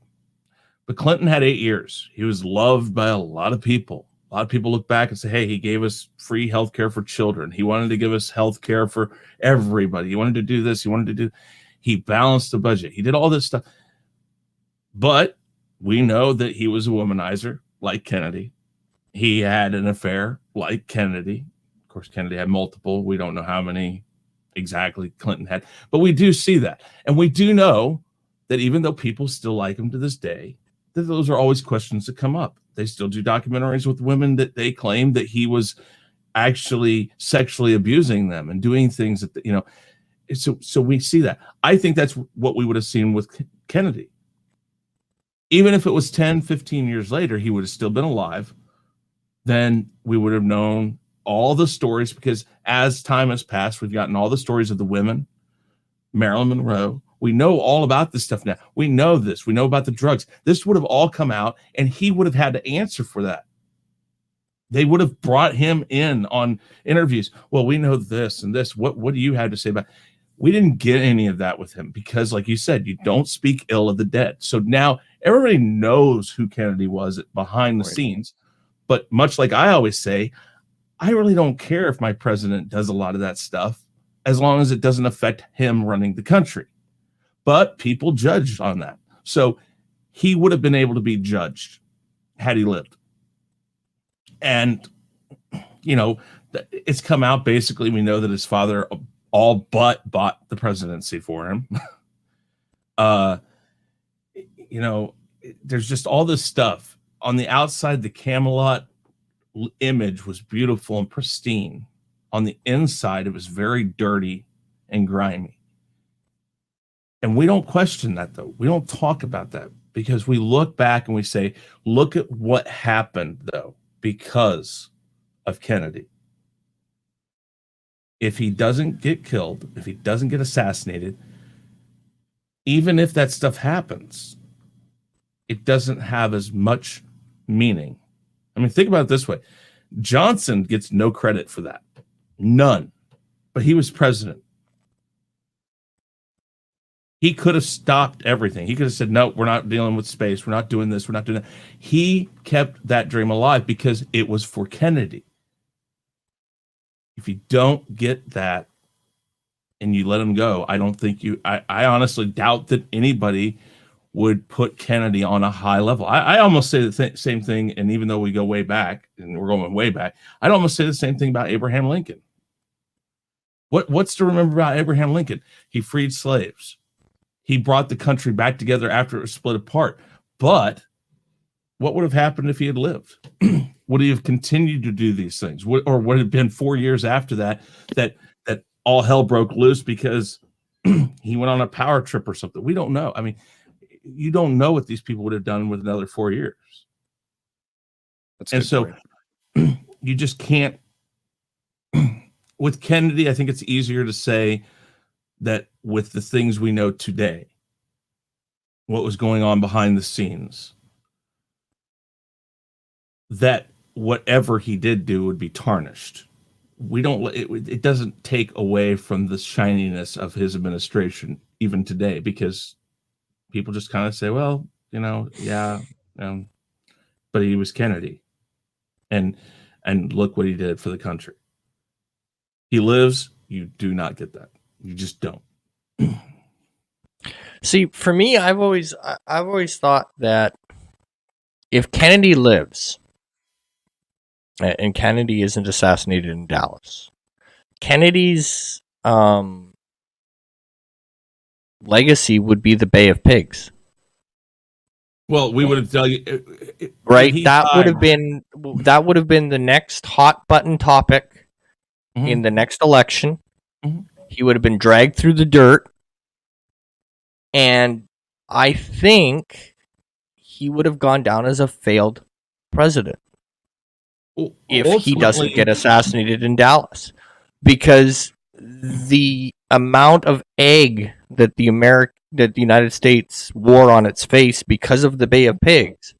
Speaker 2: but Clinton had 8 years. He was loved by a lot of people. A A lot of people look back and say, hey, he gave us free health care for children. He wanted to give us health care for everybody. He wanted to do this. He balanced the budget. He did all this stuff. But we know that he was a womanizer like Kennedy. He had an affair like Kennedy. Of course, Kennedy had multiple. We don't know how many exactly Clinton had, but we do see that. And we do know that even though people still like him to this day, that those are always questions that come up. They still do documentaries with women that they claim that he was actually sexually abusing them and doing things that, you know, so we see that. I think that's what we would have seen with Kennedy. Even if it was 10, 15 years later, he would have still been alive. Then we would have known all the stories, because as time has passed, we've gotten all the stories of the women, Marilyn Monroe. We know all about this stuff now. We know this. We know about the drugs. This would have all come out, and he would have had to answer for that. They would have brought him in on interviews. Well, we know this and this. What do you have to say about it? We didn't get any of that with him because, like you said, you don't speak ill of the dead. So now everybody knows who Kennedy was behind the scenes. But much like I always say, I really don't care if my president does a lot of that stuff as long as it doesn't affect him running the country. But people judge on that. So he would have been able to be judged had he lived. And, you know, it's come out basically, we know that his father all but bought the presidency for him. You know, there's just all this stuff. On the outside, the Camelot image was beautiful and pristine. On the inside, it was very dirty and grimy. And we don't question that, though. We don't talk about that because we look back and we say, look at what happened, though, because of Kennedy. If he doesn't get killed, if he doesn't get assassinated, even if that stuff happens, it doesn't have as much meaning. I mean, think about it this way. Johnson gets no credit for that. None. But he was president. He could have stopped everything. He could have said, no, we're not dealing with space. We're not doing this. We're not doing that. He kept that dream alive because it was for Kennedy. If you don't get that and you let him go, I don't think I honestly doubt that anybody would put Kennedy on a high level. I almost say the same thing, and even though we go way back, and we're going way back, I'd almost say the same thing about Abraham Lincoln. What's to remember about Abraham Lincoln? He freed slaves. He brought the country back together after it was split apart. But what would have happened if he had lived? Would he have continued to do these things? Or would it have been 4 years after that all hell broke loose because he went on a power trip or something? We don't know. I mean, you don't know what these people would have done with another 4 years. And so you just can't. With Kennedy, I think it's easier to say that with the things we know today, what was going on behind the scenes, that whatever he did do would be tarnished. It doesn't take away from the shininess of his administration even today, because people just kind of say, well, you know, yeah, but he was Kennedy, and look what he did for the country. He lives. You do not get that. You just don't.
Speaker 1: See, for me, I've always thought that if Kennedy lives, and Kennedy isn't assassinated in Dallas, Kennedy's legacy would be the Bay of Pigs.
Speaker 2: Well, we would have tell you,
Speaker 1: right? That would have been the next hot button topic in the next election. Mm-hmm. He would have been dragged through the dirt, and I think he would have gone down as a failed president if he doesn't get assassinated in Dallas, because the amount of egg that the United States wore on its face because of the Bay of Pigs,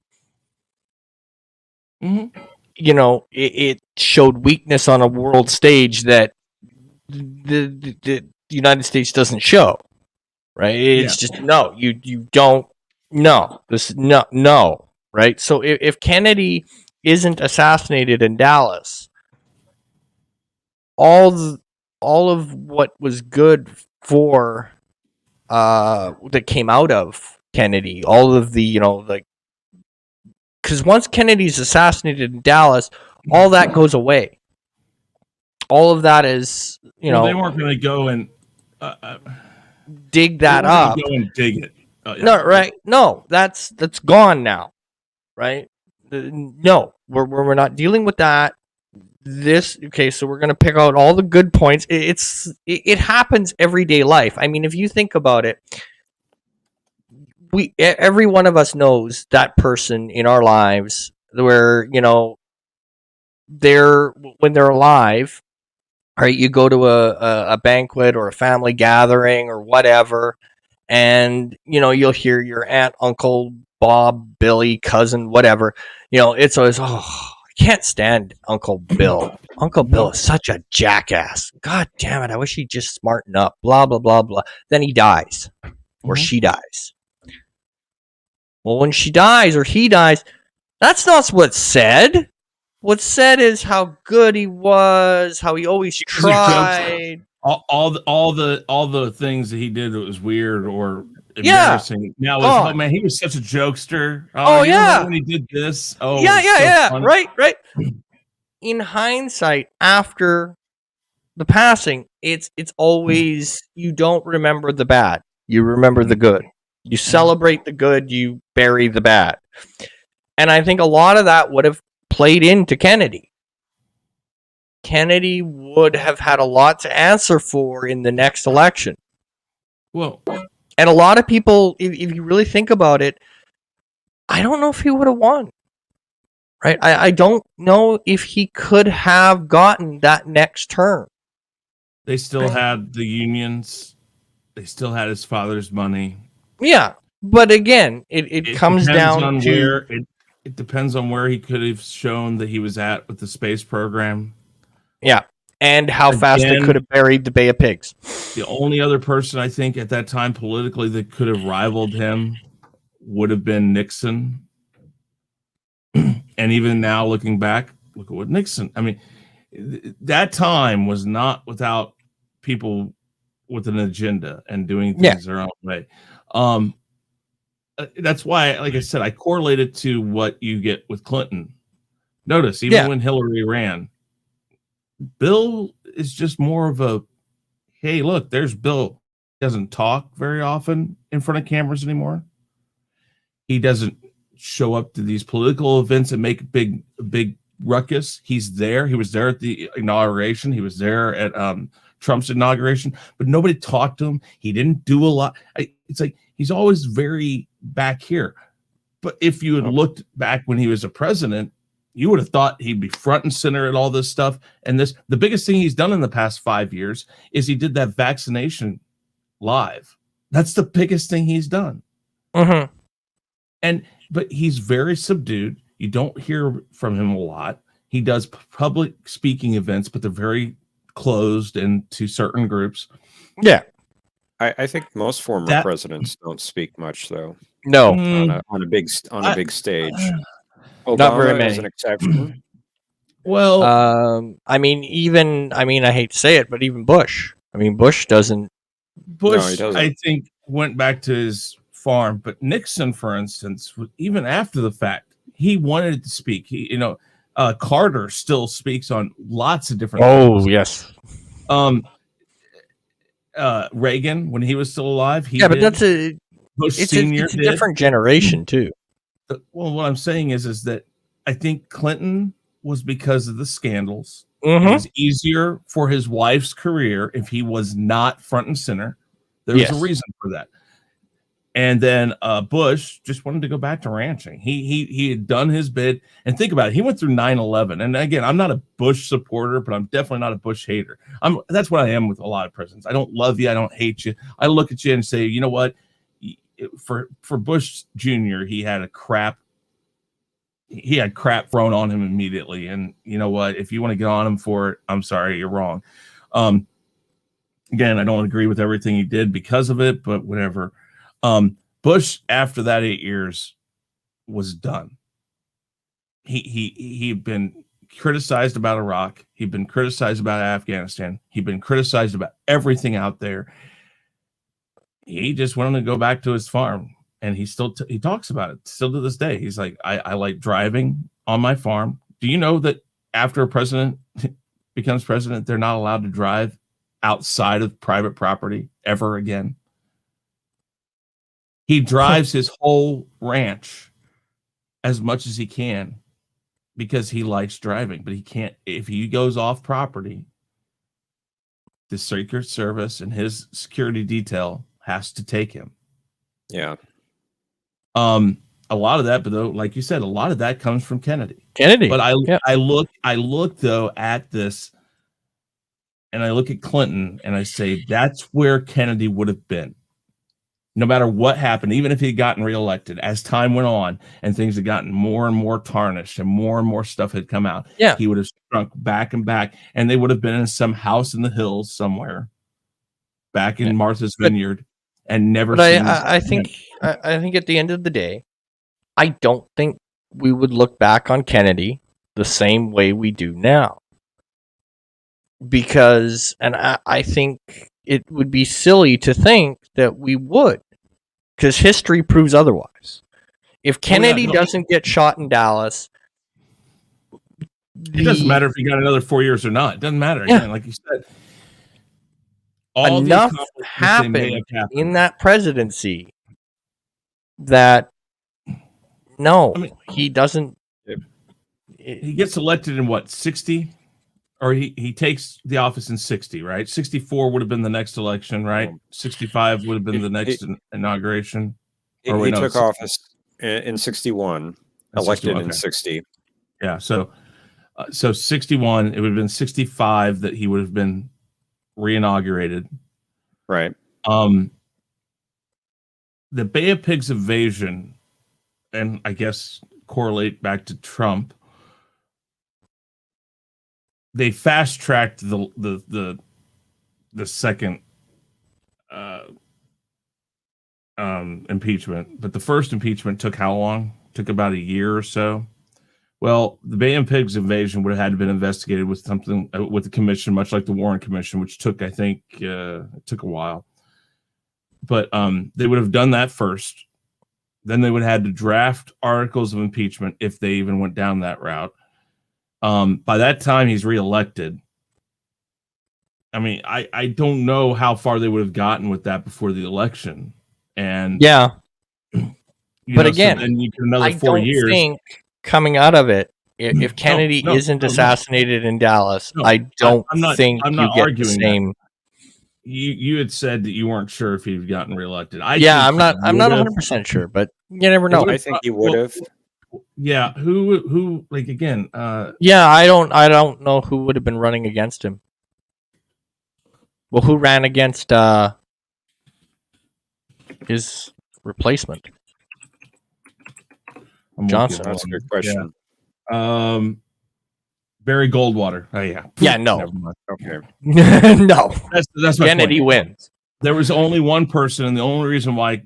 Speaker 1: you know, it showed weakness on a world stage that the United States doesn't show, right? It's just you don't know this, no, right? So if Kennedy isn't assassinated in Dallas, all of what was good for that came out of Kennedy, all of the, you know, like, because once Kennedy's assassinated in Dallas, all that goes away. All of that is, you
Speaker 2: Well,
Speaker 1: know,
Speaker 2: they weren't going to go and
Speaker 1: dig that up.
Speaker 2: Go and dig it. Yeah.
Speaker 1: No, right? No, that's gone now, right? No, we're not dealing with that. Okay, so we're gonna pick out all the good points. It happens everyday life. I mean, if you think about it, every one of us knows that person in our lives where, you know, when they're alive, right? You go to a banquet or a family gathering or whatever, and, you know, you'll hear your aunt, uncle, Bob, Billy, cousin, whatever. You know, it's always, oh, I can't stand Uncle Bill. Uncle Bill is such a jackass. God damn it, I wish he'd just smarten up. Blah, blah, blah, blah. Then he dies. Or she dies. Well, when she dies or he dies, that's not what's said. What's said is how good he was, how he always tried.
Speaker 2: All the things that he did that was weird or embarrassing. Now, oh man, he was such a jokester.
Speaker 1: Oh yeah,
Speaker 2: when he did this. Oh
Speaker 1: yeah. Right. In hindsight, after the passing, it's always, you don't remember the bad, you remember the good. You celebrate the good, you bury the bad. And I think a lot of that would have played into Kennedy. Kennedy would have had a lot to answer for in the next election.
Speaker 2: Well,
Speaker 1: and a lot of people, if you really think about it, I don't know if he would have won. Right? I don't know if he could have gotten that next term.
Speaker 2: They still had the unions. They still had his father's money.
Speaker 1: Yeah. But again, it comes down to...
Speaker 2: It depends on where he could have shown that he was at with the space program.
Speaker 1: Yeah. And how fast they could have buried the Bay of Pigs.
Speaker 2: The only other person I think at that time politically that could have rivaled him would have been Nixon. And even now, looking back, look at what Nixon. I mean, that time was not without people with an agenda and doing things their own way. That's why, like I said, I correlated to what you get with Clinton. Notice, even when Hillary ran, Bill is just more of a, hey, look, there's Bill. He doesn't talk very often in front of cameras anymore. He doesn't show up to these political events and make a big ruckus. He's there. He was there at the inauguration. He was there at Trump's inauguration, but nobody talked to him. He didn't do a lot. It's like he's always very back here. But if you had looked back when he was a president, you would have thought he'd be front and center at all this stuff. And the biggest thing he's done in the past 5 years is he did that vaccination live. That's the biggest thing he's done.
Speaker 1: Mm-hmm.
Speaker 2: But he's very subdued. You don't hear from him a lot. He does public speaking events, but they're very closed and to certain groups.
Speaker 1: Yeah.
Speaker 3: I think most former presidents don't speak much, though.
Speaker 1: No.
Speaker 3: On a big stage. Obama
Speaker 1: not very many.
Speaker 3: is an exception.
Speaker 2: Well,
Speaker 1: I hate to say it, but even Bush. I mean, Bush doesn't.
Speaker 2: Bush, no, I think, went back to his farm, but Nixon, for instance, even after the fact, he wanted to speak. Carter still speaks on lots of different things.
Speaker 1: Yes.
Speaker 2: Reagan, when he was still alive,
Speaker 1: but that's
Speaker 2: Bush Senior.
Speaker 1: It's a different generation too.
Speaker 2: Well, what I'm saying is that I think Clinton was because of the scandals.
Speaker 1: Mm-hmm.
Speaker 2: It was easier for his wife's career if he was not front and center. There was a reason for that. And then Bush just wanted to go back to ranching. He had done his bid. And think about it. He went through 9/11. And again, I'm not a Bush supporter, but I'm definitely not a Bush hater. That's what I am with a lot of presidents. I don't love you. I don't hate you. I look at you and say, you know what? For Bush Jr., he had crap thrown on him immediately. And you know what? If you want to get on him for it, I'm sorry, you're wrong. Again, I don't agree with everything he did because of it, but whatever. Bush, after that 8 years, was done. he'd been criticized about Iraq. He'd been criticized about Afghanistan. He'd been criticized about everything out there. He just wanted to go back to his farm, and he still he talks about it still to this day. He's like, I like driving on my farm. Do you know that after a president becomes president, they're not allowed to drive outside of private property ever again? He drives his whole ranch as much as he can because he likes driving, but he can't. If he goes off property, the Secret Service and his security detail has to take him.
Speaker 3: Yeah.
Speaker 2: A lot of that, but though, like you said, a lot of that comes from Kennedy.
Speaker 1: Kennedy.
Speaker 2: But I look though at this, and I look at Clinton, and I say that's where Kennedy would have been, no matter what happened. Even if he had gotten reelected, as time went on and things had gotten more and more tarnished and more stuff had come out, he would have shrunk back and back, and they would have been in some house in the hills somewhere, back in Martha's Vineyard, and never.
Speaker 1: But I think at the end of the day, I don't think we would look back on Kennedy the same way we do now. Because, and I think it would be silly to think that we would, because history proves otherwise. If Kennedy doesn't get shot in Dallas,
Speaker 2: it doesn't matter if he got another 4 years or not. It doesn't matter. Again, like you said,
Speaker 1: enough happened in that presidency that he doesn't.
Speaker 2: He gets elected in what, 60? Or he takes the office in 60, right? 64 would have been the next election, right? 65 would have been the next inauguration.
Speaker 3: He took office in 61, elected in 60.
Speaker 2: Yeah, so 61, it would have been 65 that he would have been reinaugurated.
Speaker 3: Right.
Speaker 2: The Bay of Pigs invasion, and I guess correlate back to Trump, they fast tracked the second impeachment, but the first impeachment took how long? Took about a year or so. Well, the Bay of Pigs invasion would have had to been investigated with something with the commission, much like the Warren Commission, which took, I think, it took a while. But they would have done that first. Then they would have had to draft articles of impeachment if they even went down that route. By that time, he's reelected. I mean, I don't know how far they would have gotten with that before the election. And
Speaker 1: but again,
Speaker 2: so then you can another
Speaker 1: I
Speaker 2: 4 years.
Speaker 1: don't think coming out of it, if Kennedy isn't assassinated in Dallas, I don't think
Speaker 2: I'm not
Speaker 1: you
Speaker 2: arguing
Speaker 1: get the same.
Speaker 2: You had said that you weren't sure if he'd gotten reelected.
Speaker 1: I'm not 100% sure, but you never know.
Speaker 3: I think he would have.
Speaker 2: Yeah, who like again?
Speaker 1: I don't know who would have been running against him. Well, who ran against his replacement? Johnson.
Speaker 3: That's a good question.
Speaker 2: Yeah. Barry Goldwater. Oh yeah.
Speaker 1: Yeah, no.
Speaker 3: Okay.
Speaker 1: No.
Speaker 2: That's my
Speaker 1: Kennedy
Speaker 2: point.
Speaker 1: wins.
Speaker 2: There was only one person, and the only reason why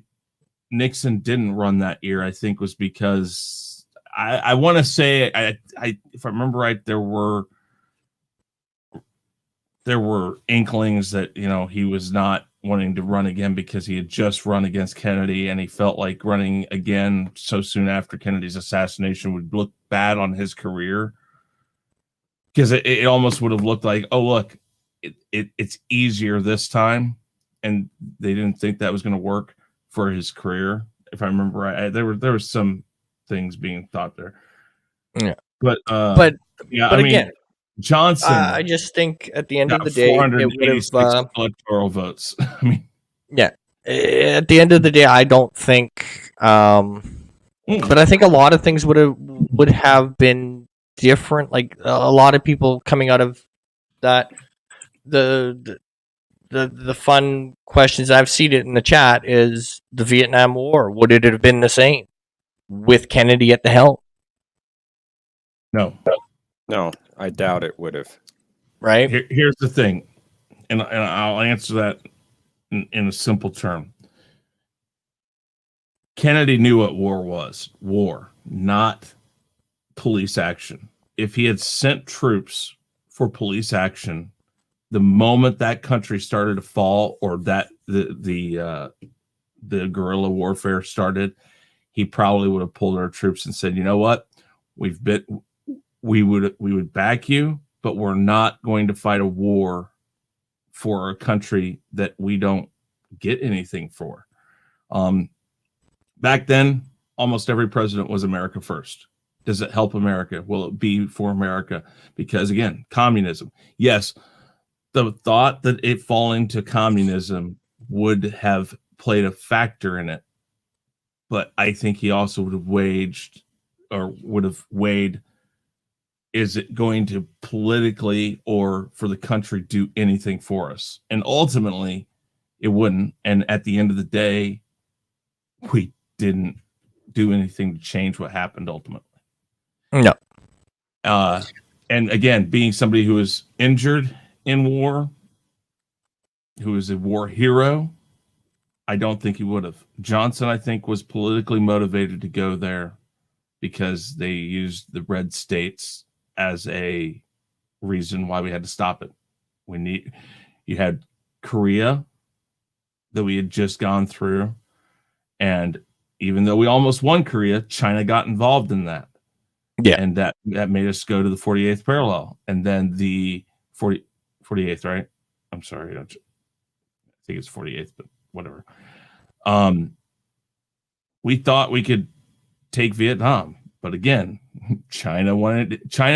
Speaker 2: Nixon didn't run that year, I think, was because I want to say, I if I remember right, there were inklings that he was not wanting to run again because he had just run against Kennedy, and he felt like running again so soon after Kennedy's assassination would look bad on his career, because it almost would have looked like, oh look, it's easier this time, and they didn't think that was going to work for his career. If I remember right, there were some things being thought there.
Speaker 1: Yeah,
Speaker 2: but
Speaker 1: again,
Speaker 2: Johnson.
Speaker 1: I just think at the end of the day, it would have
Speaker 2: electoral votes. I mean,
Speaker 1: yeah. At the end of the day, I don't think. But I think a lot of things would have been different. Like a lot of people coming out of that, the fun questions I've seen it in the chat is the Vietnam War. Would it have been the same with Kennedy at the helm?
Speaker 3: No, I doubt it would have.
Speaker 1: Right.
Speaker 2: Here's the thing, and I'll answer that in a simple term. Kennedy knew what war was. War, not police action. If he had sent troops for police action, the moment that country started to fall, or that the guerrilla warfare started, he probably would have pulled our troops and said, "You know what? We would back you, but we're not going to fight a war for a country that we don't get anything for." Back then, almost every president was America first. Does it help America? Will it be for America? Because again, communism. Yes, the thought that it falling to communism would have played a factor in it, but I think he also would have weighed, is it going to politically or for the country do anything for us? And ultimately, it wouldn't. And at the end of the day, we didn't do anything to change what happened ultimately.
Speaker 1: No.
Speaker 2: And again, being somebody who was injured in war, who is a war hero, I don't think he would have. Johnson, I think, was politically motivated to go there because they used the red states as a reason why we had to stop it. You had Korea that we had just gone through, and even though we almost won Korea, China got involved in that.
Speaker 1: Yeah.
Speaker 2: And that made us go to the 48th parallel. And then the 48th, right? I'm sorry. I think it's 48th, but whatever. We thought we could take Vietnam. But again, China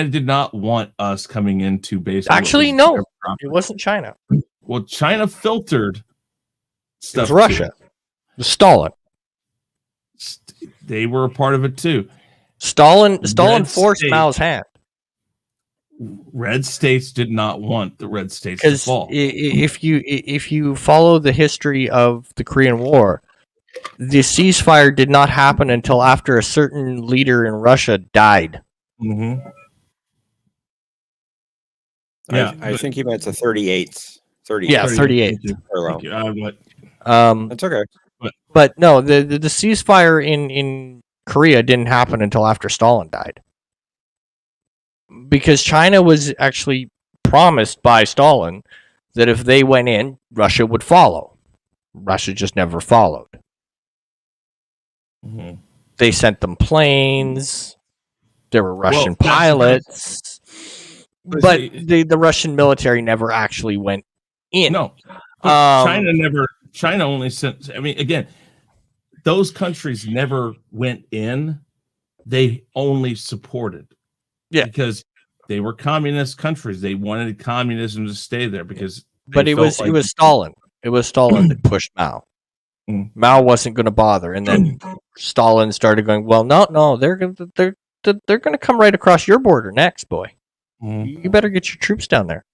Speaker 2: did not want us coming into basically.
Speaker 1: Actually, no. It wasn't China.
Speaker 2: Well, China filtered stuff.
Speaker 1: It was Russia. It was Stalin.
Speaker 2: They were a part of it too.
Speaker 1: Stalin forced Mao's hand.
Speaker 2: Red states did not want the red states to fall.
Speaker 1: If you follow the history of the Korean War, the ceasefire did not happen until after a certain leader in Russia died.
Speaker 2: Mm-hmm.
Speaker 3: I think he meant the 38th. 38th.
Speaker 1: Yeah, 38th.
Speaker 3: That's okay.
Speaker 1: But no, the ceasefire in Korea didn't happen until after Stalin died. Because China was actually promised by Stalin that if they went in, Russia would follow. Russia just never followed.
Speaker 2: Mm-hmm.
Speaker 1: They sent them planes. There were Russian pilots. But the Russian military never actually went in.
Speaker 2: No. China only sent, I mean, again, those countries never went in. They only supported.
Speaker 1: Yeah.
Speaker 2: Because they were communist countries. They wanted communism to stay there because.
Speaker 1: But it was Stalin. It was Stalin that pushed Mao. Mao wasn't going to bother, and then Stalin started going, "Well, no, they're going to come right across your border next, boy. You better get your troops down there."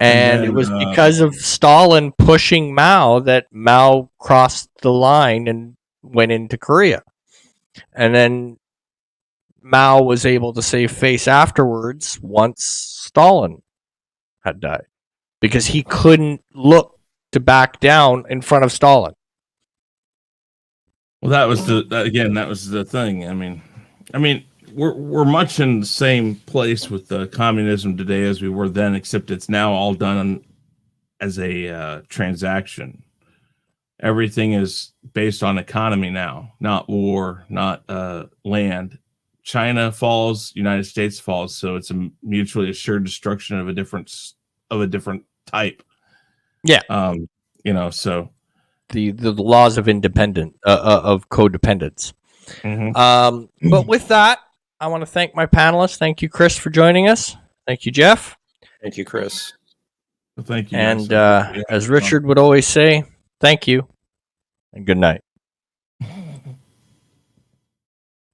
Speaker 1: And then, it was because of Stalin pushing Mao that Mao crossed the line and went into Korea. And then Mao was able to save face afterwards once Stalin had died. Because he couldn't look to back down in front of Stalin.
Speaker 2: Well, that was the thing. I mean, we're much in the same place with the communism today as we were then, except it's now all done as a transaction. Everything is based on economy now, not war, not land. China falls, United States falls, so it's a mutually assured destruction of a different type.
Speaker 1: Yeah.
Speaker 2: So
Speaker 1: the laws of of codependence.
Speaker 2: Mm-hmm.
Speaker 1: But with that, I want to thank my panelists. Thank you, Chris, for joining us. Thank you, Jeff.
Speaker 3: Thank you, Chris.
Speaker 2: Well, thank you.
Speaker 1: And as Richard would always say, thank you and good night.